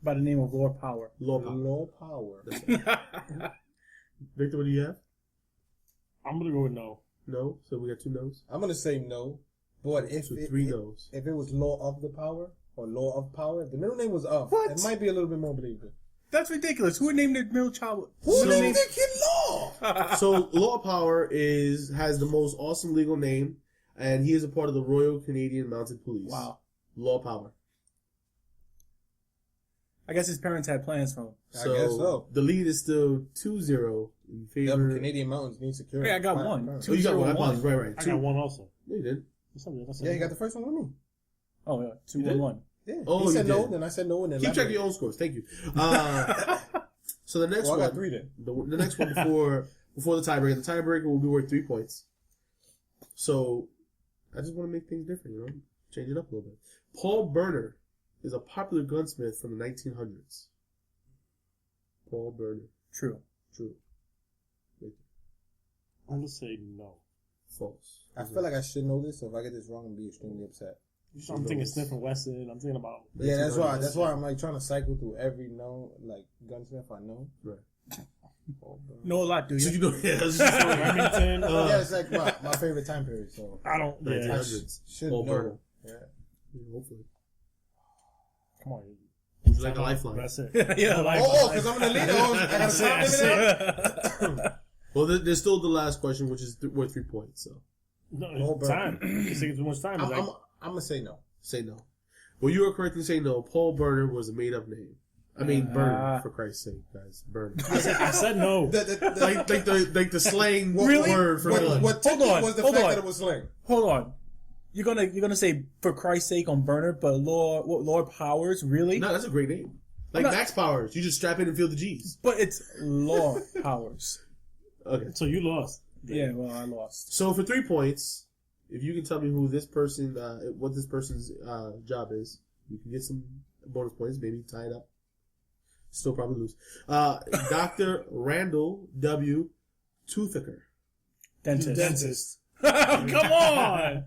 By the name of Lord Power. Law Power. Victor, what do you have? I'm gonna go with no. No? So we got 2 no's? I'm gonna say no. But if So it, 3 no's. if it was Law of the Power or Law of Power, if the middle name was of, What? it might be a little bit more believable. That's ridiculous. Who would name their middle child? Who's So- the kid Law? So Law Power has the most awesome legal name, and he is a part of the Royal Canadian Mounted Police. Wow. Law Power. I guess his parents had plans for him. I guess so. The lead is still 2-0 in favor. Canadian mountains need security. Hey, I got one. Oh, you got one. I apologize. Right. I 2. got one also. Yeah, you did. Yeah, you got the first one with me. Oh, yeah. You did? 2-1. Yeah. Oh, he said you no, did. then I said no, and then Keep track of elaborate. your own scores. Thank you. So the next Well, I one. got 3 then. The next one before the tiebreaker. The tiebreaker will be worth 3 points. So I just want to make things different, change it up a little bit. Paul Burner is a popular gunsmith from the 1900s. Paul Burner. True. True. I'm gonna say no. False. I feel like I should know this, so if I get this wrong, I'm be extremely upset. I'm thinking Smith and Wesson. I'm thinking about. Yeah, that's why. That's why I'm like trying to cycle through every gunsmith I know. Right. Know a lot, do So you? you know, yeah, that's just Remington. Yeah, it's like my favorite time period. So I don't. Yeah. 1900s. should Paul know. Burner. Yeah. Yeah, hopefully. Come on. It's like a lifeline. That's it. Yeah, like. Oh, because I'm in the lead. Oh, I gotta That's it. stop That's it. it. Well, there's still the last question, which is worth 3 points. So No, Oh, bro. time. It's taking too much time. It's like, I'm gonna say no. say no. Well, you are correct in saying no. Paul Burner was a made-up name. I mean, Burner, for Christ's sake, guys. Burner. I said no. like the slang Really? word for gun. What ticked Hold me on, was the hold fact on. that it was slang. Hold on. You're gonna say for Christ's sake on Burner, but Lord Powers, really? No, that's a great name. Like I'm not- Max Powers. You just strap in and feel the G's. But it's Lord Powers. Okay. So you lost. Yeah, well, I lost. So for 3 points, if you can tell me who this person, what this person's job is, you can get some bonus points. Maybe tie it up. Still probably lose. Dr. Randall W. Toothaker. Dentist. Come on!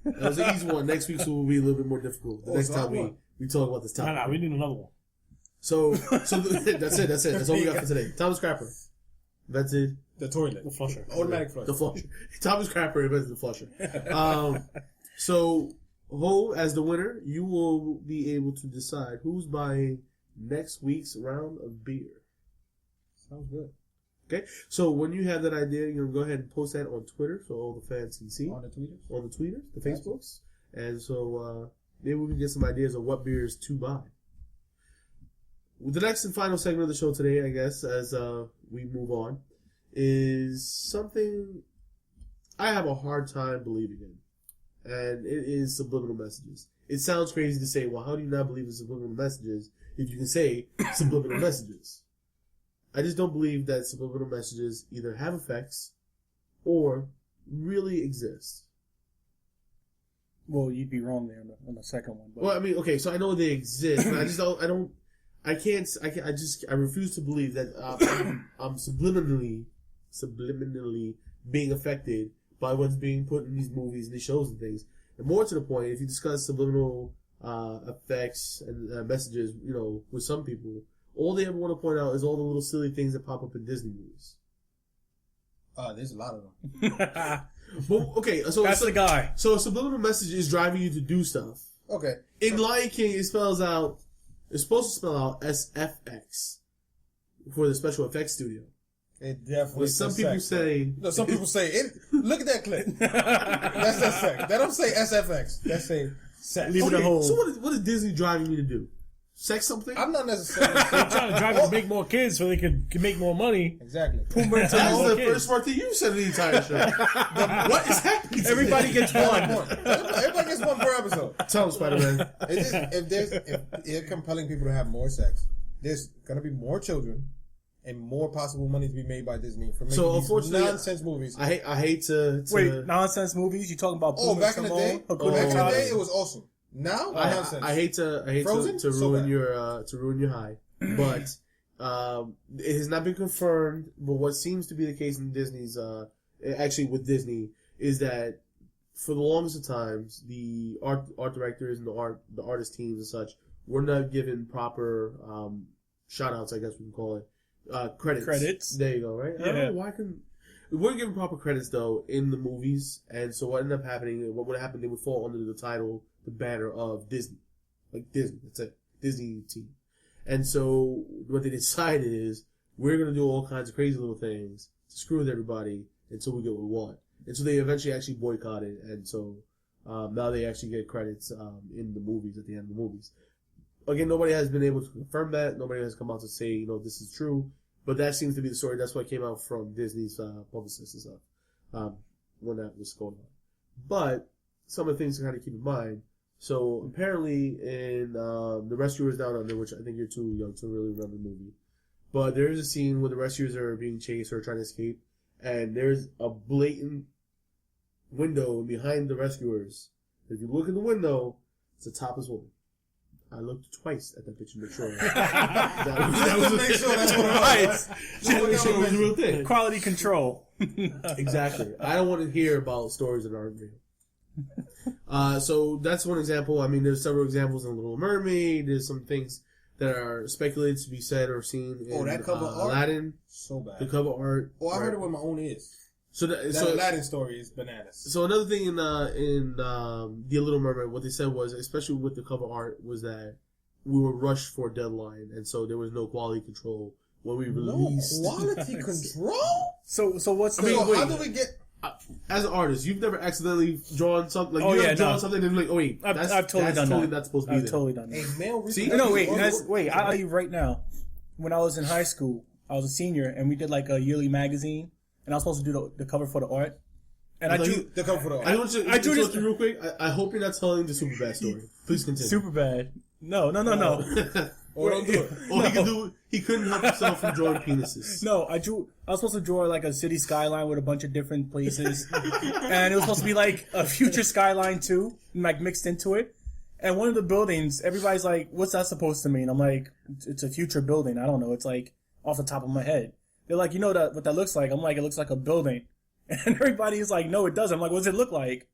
That was an easy one. Next week's will be a little bit more difficult. The next so time what? we talk about this topic. No, we need another one. So that's it. That's all we got for today. Thomas Crapper invented The toilet. The flusher. Automatic flush. the flusher. Thomas Crapper invented the flusher. So Ho, as the winner, you will be able to decide who's buying next week's round of beer. Sounds good. Okay, so when you have that idea, you're gonna go ahead and post that on Twitter so all the fans can see On the tweeters. on the tweeters, the Facebooks, and so maybe we can get some ideas of what beers to buy. The next and final segment of the show today, I guess, as we move on, is something I have a hard time believing in, and it is subliminal messages. It sounds crazy to say, well, how do you not believe in subliminal messages if you can say subliminal messages? I just don't believe that subliminal messages either have effects or really exist. Well, you'd be wrong there on the second one. But Well, I mean, okay, so I know they exist, but I refuse to believe that I'm subliminally being affected by what's being put in these movies and these shows and things. And more to the point, if you discuss subliminal effects and messages, with some people, all they ever want to point out is all the little silly things that pop up in Disney movies. There's a lot of them. Well, okay, so that's the guy. So a subliminal message is driving you to do stuff. Okay. In Lion King, it's supposed to spell out SFX for the special effects studio. It definitely. But some people say No, some people say it. Look at that clip. That's SFX. They don't say SFX. They say sex. Leave it a hole. So what is Disney driving me to do? Sex something? I'm not necessarily. They're trying to drive it to make more kids so they can make more money. Exactly. Pumbaa into That's more the kids. first smart thing you said in the entire show. What is happening? Everybody gets one. Everybody gets one per episode. Tell him, Spider-Man. It's just, if they're compelling people to have more sex, there's gonna be more children and more possible money to be made by Disney for making So, these unfortunately, nonsense movies. I hate to Wait, nonsense movies? You talking about Oh, Pumbaa back in the Timon, day, Hakuna back in the Matata? day, it was awesome. Now, nonsense. I hate to Frozen? to So ruin bad. your high, but it has not been confirmed. But what seems to be the case in Disney's actually with Disney is that for the longest of times, the art directors and the artist teams and such were not given proper shout outs, I guess we can call it. Credits. There you go, right? Yeah. I don't know why we weren't given proper credits though in the movies, and so what ended up happening, what would happen, they would fall under the title, the banner of Disney. Like Disney, that's it. Disney team. And so what they decided is, we're going to do all kinds of crazy little things to screw with everybody until we get what we want. And so they eventually actually boycotted, and so now they actually get credits in the movies, at the end of the movies. Again, nobody has been able to confirm that. Nobody has come out to say, this is true. But that seems to be the story. That's what came out from Disney's publicist and stuff when that was going on. But some of the things to kind of keep in mind. So apparently in The Rescuers Down Under, which I think you're too young to really remember the movie, but there is a scene where the rescuers are being chased or trying to escape, and there's a blatant window behind the rescuers. If you look in the window, it's a topless woman. I looked twice at that picture to make sure. that was make sure that's what it was. Make sure it was a real thing. Quality control. Exactly. I don't want to hear about stories that aren't real. So that's one example. I mean, there's several examples in Little Mermaid. There's some things that are speculated to be said or seen in that cover art? Aladdin. So bad. The cover art. Oh, I heard it with my own ears. So That Aladdin story is bananas. So another thing in The Little Mermaid, what they said was, especially with the cover art, was that we were rushed for a deadline, and so there was no quality control when we released. No quality control. So what's the? How do we get? As an artist, you've never accidentally drawn something drawn something and like, oh wait, I've totally done that. Not supposed to be I've there. totally done that. A male. See? No, wait. I'll tell you right now. When I was in high school, I was a senior, and we did like a yearly magazine, and I was supposed to do the cover for the art. And I drew the cover for the art. I drew this real quick. I hope you're not telling the Superbad story. Please continue. Superbad. No. Or don't do it. Or he couldn't help himself from drawing penises. No, I was supposed to draw like a city skyline with a bunch of different places, and it was supposed to be like a future skyline too, like mixed into it. And one of the buildings, everybody's like, "What's that supposed to mean?" I'm like, "It's a future building. I don't know. It's like off the top of my head." They're like, "You know what that looks like?" I'm like, "It looks like a building," and everybody's like, "No, it doesn't." I'm like, "What does it look like?"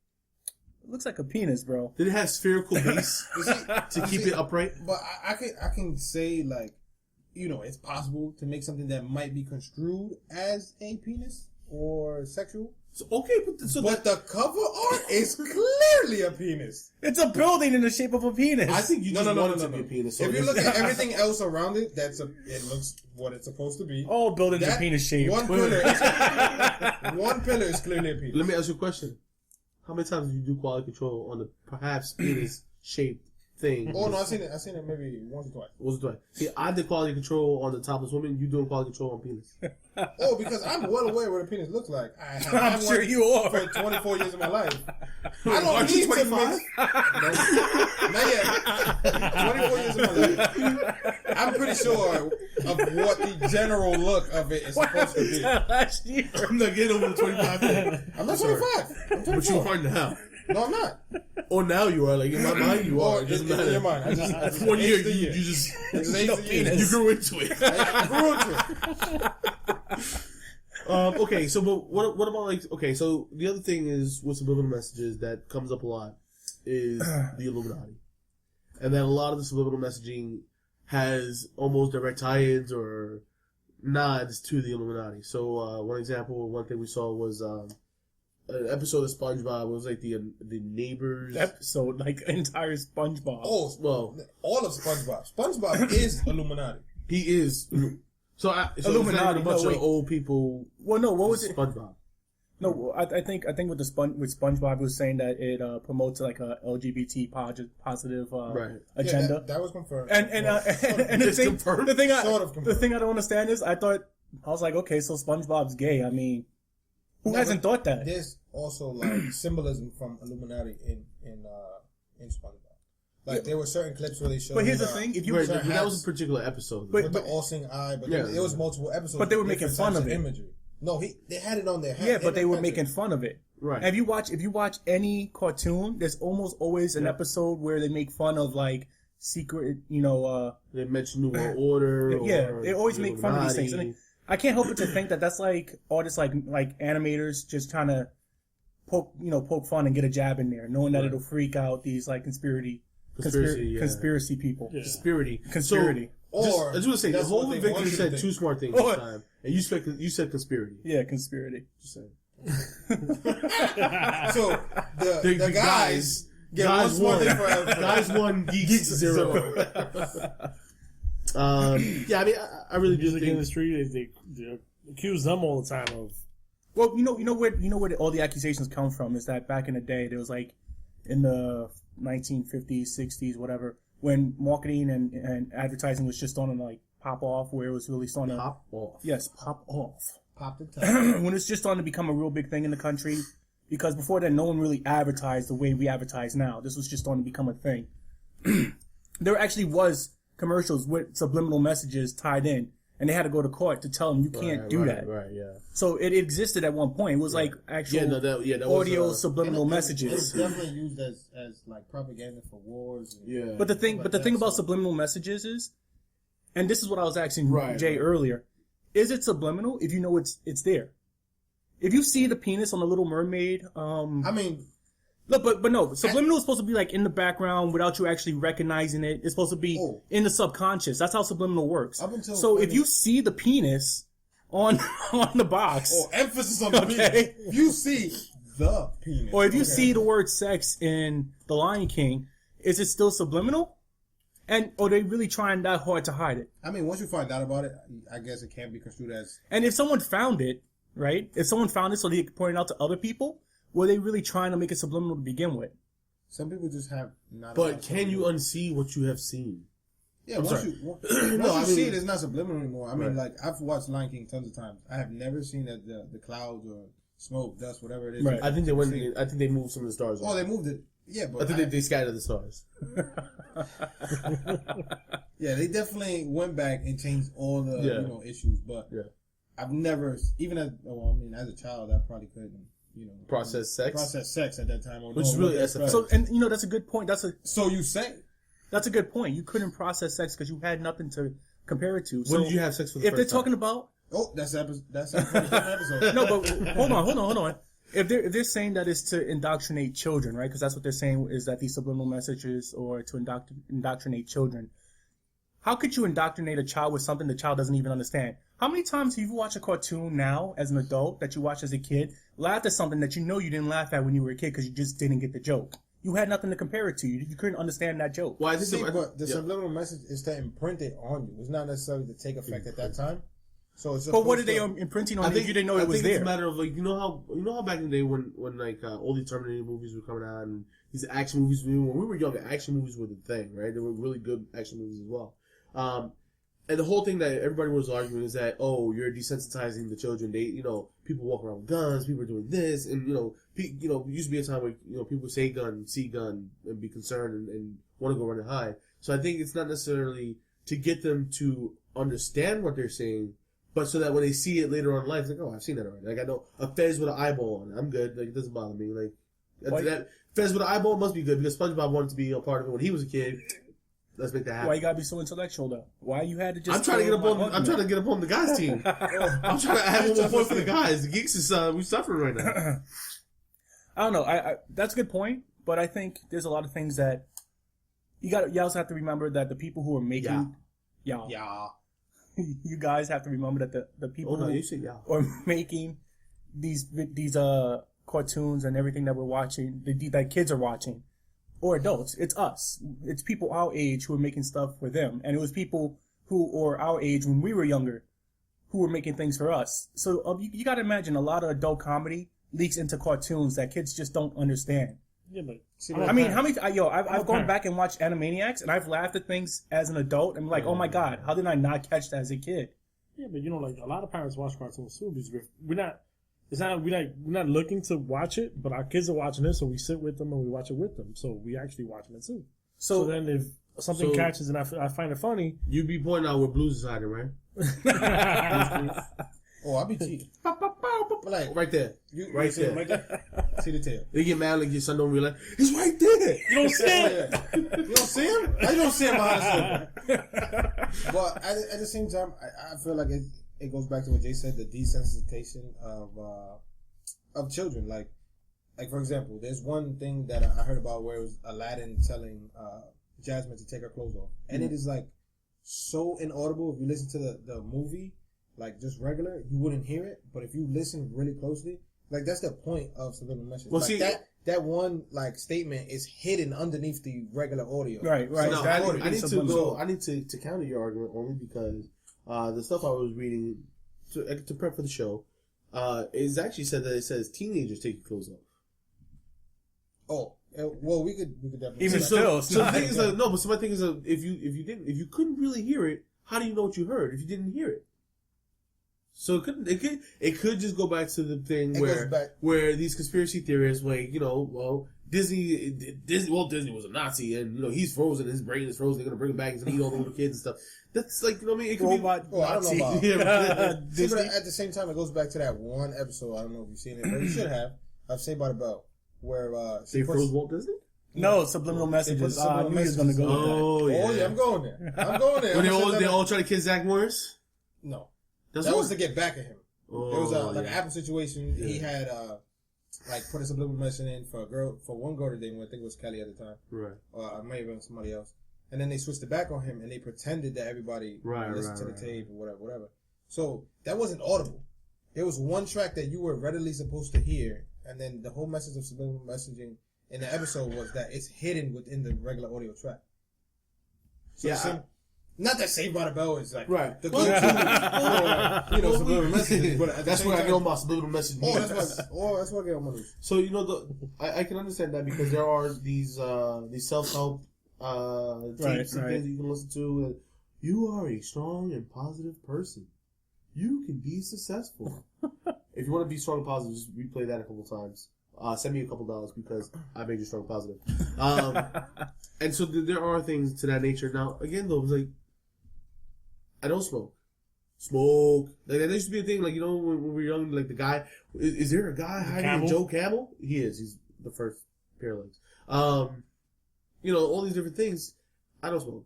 It looks like a penis, bro. Did it have spherical base to keep it upright? But I can say, like, it's possible to make something that might be construed as a penis or sexual. So, okay, but the cover art is clearly a penis. It's a building in the shape of a penis. I think you just want it to be a penis. So if you look at everything else around it, it looks what it's supposed to be. All buildings are penis shaped. One pillar is clearly a penis. Let me ask you a question. How many times did you do quality control on the perhaps penis-shaped thing? Oh, no, I've seen it maybe once or twice. See, I did quality control on the topless woman. You doing quality control on penis. Oh, because I'm well aware what a penis looks like. I'm sure you are. For 24 years of my life. I don't need to mix. Not yet. 24 years of my life. I'm pretty sure of what the general look of it is supposed to be. Last year. I'm not getting over the 25 thing. I'm not 25. I'm 24. But you are now. No, I'm not. Or now you are. Like, in my mind, you are. It doesn't matter. In your mind. I just 1 year, you just you grew into it. I grew into it. Okay, so but what about like so the other thing is with subliminal messages that comes up a lot is the Illuminati, and that a lot of the subliminal messaging has almost direct tie-ins or nods to the Illuminati. So one thing we saw was an episode of SpongeBob. It was like the neighbors episode, like entire SpongeBob. Oh well, all of SpongeBob. SpongeBob is Illuminati. He is. So Illuminati, a bunch of old people. Well, no, what was it? SpongeBob. No, I think with SpongeBob, it was saying that it promotes like a LGBT positive agenda. Yeah, that was confirmed. And the thing I don't understand is I was like, okay, so SpongeBob's gay. I mean, who hasn't thought that? There's also like symbolism from Illuminati in SpongeBob. Like there were certain clips where they showed. But here's the thing: if you that was a particular episode, with the all-seeing eye, but it was multiple episodes. But they were making fun of it. Imagery. No, they had it on their head. Yeah, but they were making fun of it. Right. If you watch any cartoon, there's almost always an episode where they make fun of like secret, they mention New World Order. They always make fun of these things. And I can't help but to think that that's like artists like animators just trying to poke fun and get a jab in there, knowing that Right. it'll freak out these like conspiracy people. Yeah. Conspiracy. Or I just want to say, the that's whole what they Victor want you to said think. two smart things Or- this time, and you said conspiracy. Yeah, conspiracy. Just saying. So the guys get one guys smart won. thing for everyone. Guys won, geeks zero. Yeah, I mean, I really do Music think. industry, they accuse them all the time of. Well, you know where all the accusations come from is that back in the day there was like in the 1950s, 60s, whatever, when marketing and advertising was just starting to like pop off, where it was really starting to Pop off. Yes, pop off. Pop the top. When it's just starting to become a real big thing in the country, because before that no one really advertised the way we advertise now. This was just starting to become a thing. There actually was commercials with subliminal messages tied in, and they had to go to court to tell them you can't do that. Right, yeah. So it existed at one point. It was like actual that audio was, subliminal It's messages. definitely used as like propaganda for wars. And yeah. But the thing about so. subliminal messages is, and this is what I was asking Right, Jay right. earlier, is it subliminal if you know it's there? If you see the penis on the Little Mermaid, I mean, look, but no, subliminal is supposed to be like in the background without you actually recognizing it. It's supposed to be in the subconscious. That's how subliminal works. Up until So if funny- you see the penis on the box, emphasis on the Okay. penis. If you see the penis, or if you see the word sex in The Lion King, is it still subliminal? And or are they really trying that hard to hide it? I mean, once you find out about it, I guess it can be construed as. And if someone found it, right? If someone found it so they could point it out to other people, were they really trying to make it subliminal to begin with? Some people just have not. But can you unsee what you have seen? Yeah, I'm once sorry. you No, I mean- see it, it's not subliminal anymore. I mean, Right. like I've watched Lion King tons of times. I have never seen that the clouds or smoke, dust, whatever it is. Right. I think they went. I think they moved some of the stars. Oh, off. they moved it. Yeah, but I think they scattered the stars. yeah, they definitely went back and changed all the issues. But Yeah. I've never, even as as a child, I probably couldn't Process sex at that time. Or Which is know really what that's SFL. about. So, and that's a good point. So you say. That's a good point. You couldn't process sex because you had nothing to compare it to. So When did you have sex for the if they're first time? talking about Oh, that's episode. That's the first episode. no, but hold on. If they're saying that it's to indoctrinate children, right? Because that's what they're saying is that these subliminal messages or to indoctrinate children. How could you indoctrinate a child with something the child doesn't even understand? How many times have you watched a cartoon now as an adult that you watched as a kid, laughed at something that you know you didn't laugh at when you were a kid because you just didn't get the joke? You had nothing to compare it to. You couldn't understand that joke. Well, I think See, but the subliminal message is to imprint it on you. It's not necessarily to take effect at that time. So it's. But what are supposed they to- imprinting on you if you didn't know it was It's a there? matter of like you know how back in the day when like all these Terminator movies were coming out and these action movies. When we were younger, action movies were the thing, right? They were really good action movies as well. And the whole thing that everybody was arguing is that you're desensitizing the children. They people walk around with guns, people are doing this, and it used to be a time where people say gun, see gun, and be concerned and want to go run and hide. So I think it's not necessarily to get them to understand what they're saying, but so that when they see it later on in life, it's like, I've seen that already. Like, I know a fez with an eyeball on it. I'm good. Like, it doesn't bother me. Like, that fez with an eyeball must be good because SpongeBob wanted to be a part of it when he was a kid. Let's make that happen. Why you gotta be so intellectual though? Why you had to just? I'm trying to get up on the guys team. I'm trying to add one more point for the guys. The geeks is we suffering right now. I don't know. I that's a good point, but I think there's a lot of things that you also have to remember that the people who are making Yeah. you guys have to remember that the people you who said are making these cartoons and everything that we're watching, that kids are watching, or adults. It's us. It's people our age who are making stuff for them, and it was people who are our age when we were younger who were making things for us. So you got to imagine a lot of adult comedy leaks into cartoons that kids just don't understand. Yeah, but I mean, how many? I've gone back and watched Animaniacs, and I've laughed at things as an adult, and like, oh my god, how did I not catch that as a kid? Yeah, but like a lot of parents watch cartoons too because we're not looking to watch it, but our kids are watching it, so we sit with them and we watch it with them. So we actually watching it too. So then if something catches and I find it funny, you be pointing out where Blues is hiding, right? Oh, I'll be cheating. Like Right there. Right see there. Right there. See the tail. They get mad like your son don't realize he's right there. you don't see it. You don't see him? I don't see him behind the sofa. But at the same time, I feel like it goes back to what Jay said, the desensitization of children. Like, like for example, there's one thing that I heard about where it was Aladdin telling Jasmine to take her clothes off, and it is like so inaudible. If you listen to the movie, like just regular, you wouldn't hear it. But if you listen really closely, like that's the point of subliminal message. Well, like see, that one like statement is hidden underneath the regular audio. Right. So no, Exactly. I need to go. I need to counter your argument only because the stuff I was reading to prep for the show is actually said that it says teenagers take your clothes off. Oh, well, we could definitely. Even say that. So the thing is that, no, but so my thing is that if you couldn't really hear it, how do you know what you heard if you didn't hear it? So it could just go back to the thing where these conspiracy theorists, like, you know, well, Disney was a Nazi, and, you know, he's frozen, his brain is frozen, they're gonna bring him back, he's gonna eat all the little kids and stuff. That's like, you know what I mean? It could Robot be. Oh, I don't know about. Yeah, But at the same time, it goes back to that one episode. I don't know if you've seen it, but you should have. I've Saved by the Bell, where they froze Walt Disney. No, subliminal messages. I knew he was going to go with that. Oh yeah, I'm going there. When they all try to kiss Zach Morris. No, that was to get back at him. Oh, there was an Apple situation. Yeah. He had like put a subliminal message in for one girl that they went. I think it was Kelly at the time, right? Or it may have been somebody else. And then they switched it back on him, and they pretended that everybody listened to the tape or whatever. So that wasn't audible. There was one track that you were readily supposed to hear, and then the whole message of subliminal messaging in the episode was that it's hidden within the regular audio track. So yeah. Not that Saved by the Bell is like right. the go-to, subliminal messages, but that's where I get all my subliminal messages. That's why I get all my news. So you know, I can understand that because there are these self-help tapes and things that you can listen to. You are a strong and positive person. You can be successful. If you want to be strong and positive, just replay that a couple times. Send me a couple dollars because I made you strong and positive. And so there are things to that nature. Now, again, though, it's like, I don't smoke. Like, that used to be a thing, like, you know, when we were young, like, the guy, is there a guy hiding in Joe Camel? He is. He's the first pair of legs. You know, all these different things. I don't smoke.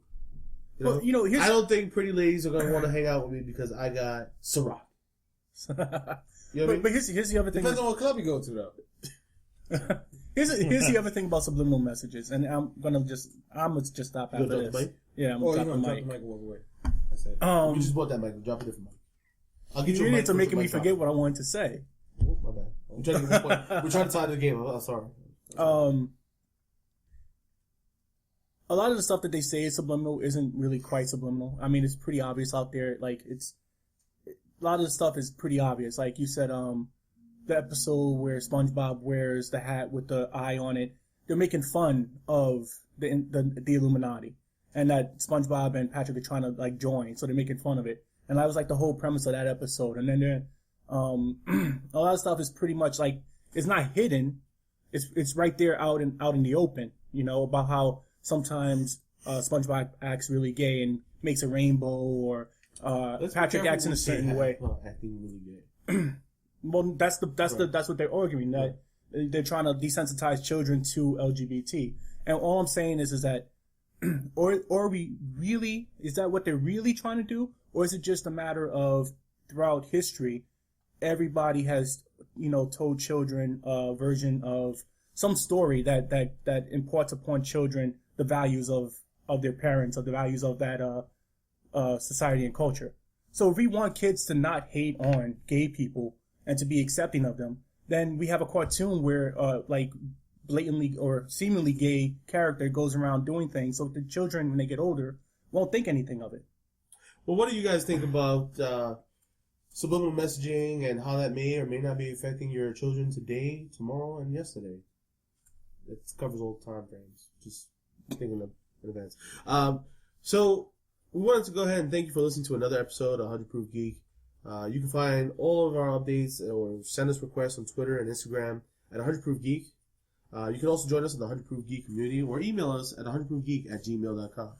You know, I don't think pretty ladies are going to want to hang out with me because I got Ciroc. You know what I mean? But here's the other thing. Depends on what club you go to, though. Here's the other thing about subliminal messages, and I'm gonna just stop after this. The mic? Yeah, I'm gonna drop the mic. Away. You just bought that mic. Drop a different mic. I'll get you need to make me forget what I wanted to say. Oh, my bad. We're trying to tie the game. I'm sorry. A lot of the stuff that they say is subliminal isn't really quite subliminal. I mean, it's pretty obvious out there. Like, a lot of the stuff is pretty obvious. Like you said, the episode where SpongeBob wears the hat with the eye on it, they're making fun of the Illuminati, and that SpongeBob and Patrick are trying to like join, so they're making fun of it. And that was like the whole premise of that episode. And then a lot of stuff is pretty much like it's not hidden, it's right there out in the open. You know, about how sometimes SpongeBob acts really gay and makes a rainbow, or Patrick acts in a certain way. Acting really gay. Well, that's what they're arguing, that they're trying to desensitize children to LGBT. And all I'm saying is that, or we really, is that what they're really trying to do? Or is it just a matter of throughout history, everybody has, you know, told children a version of some story that imparts upon children the values of their parents, or the values of that society and culture. So if we want kids to not hate on gay people and to be accepting of them, then we have a cartoon where like blatantly or seemingly gay character goes around doing things, so the children when they get older won't think anything of it. Well, what do you guys think about subliminal messaging and how that may or may not be affecting your children today, tomorrow, and yesterday? It covers all time frames. Just thinking of in advance. So we wanted to go ahead and thank you for listening to another episode of 100 Proof Geek. You can find all of our updates or send us requests on Twitter and Instagram at 100 Proof Geek. You can also join us in the 100 Proof Geek community or email us at 100proofgeek@gmail.com.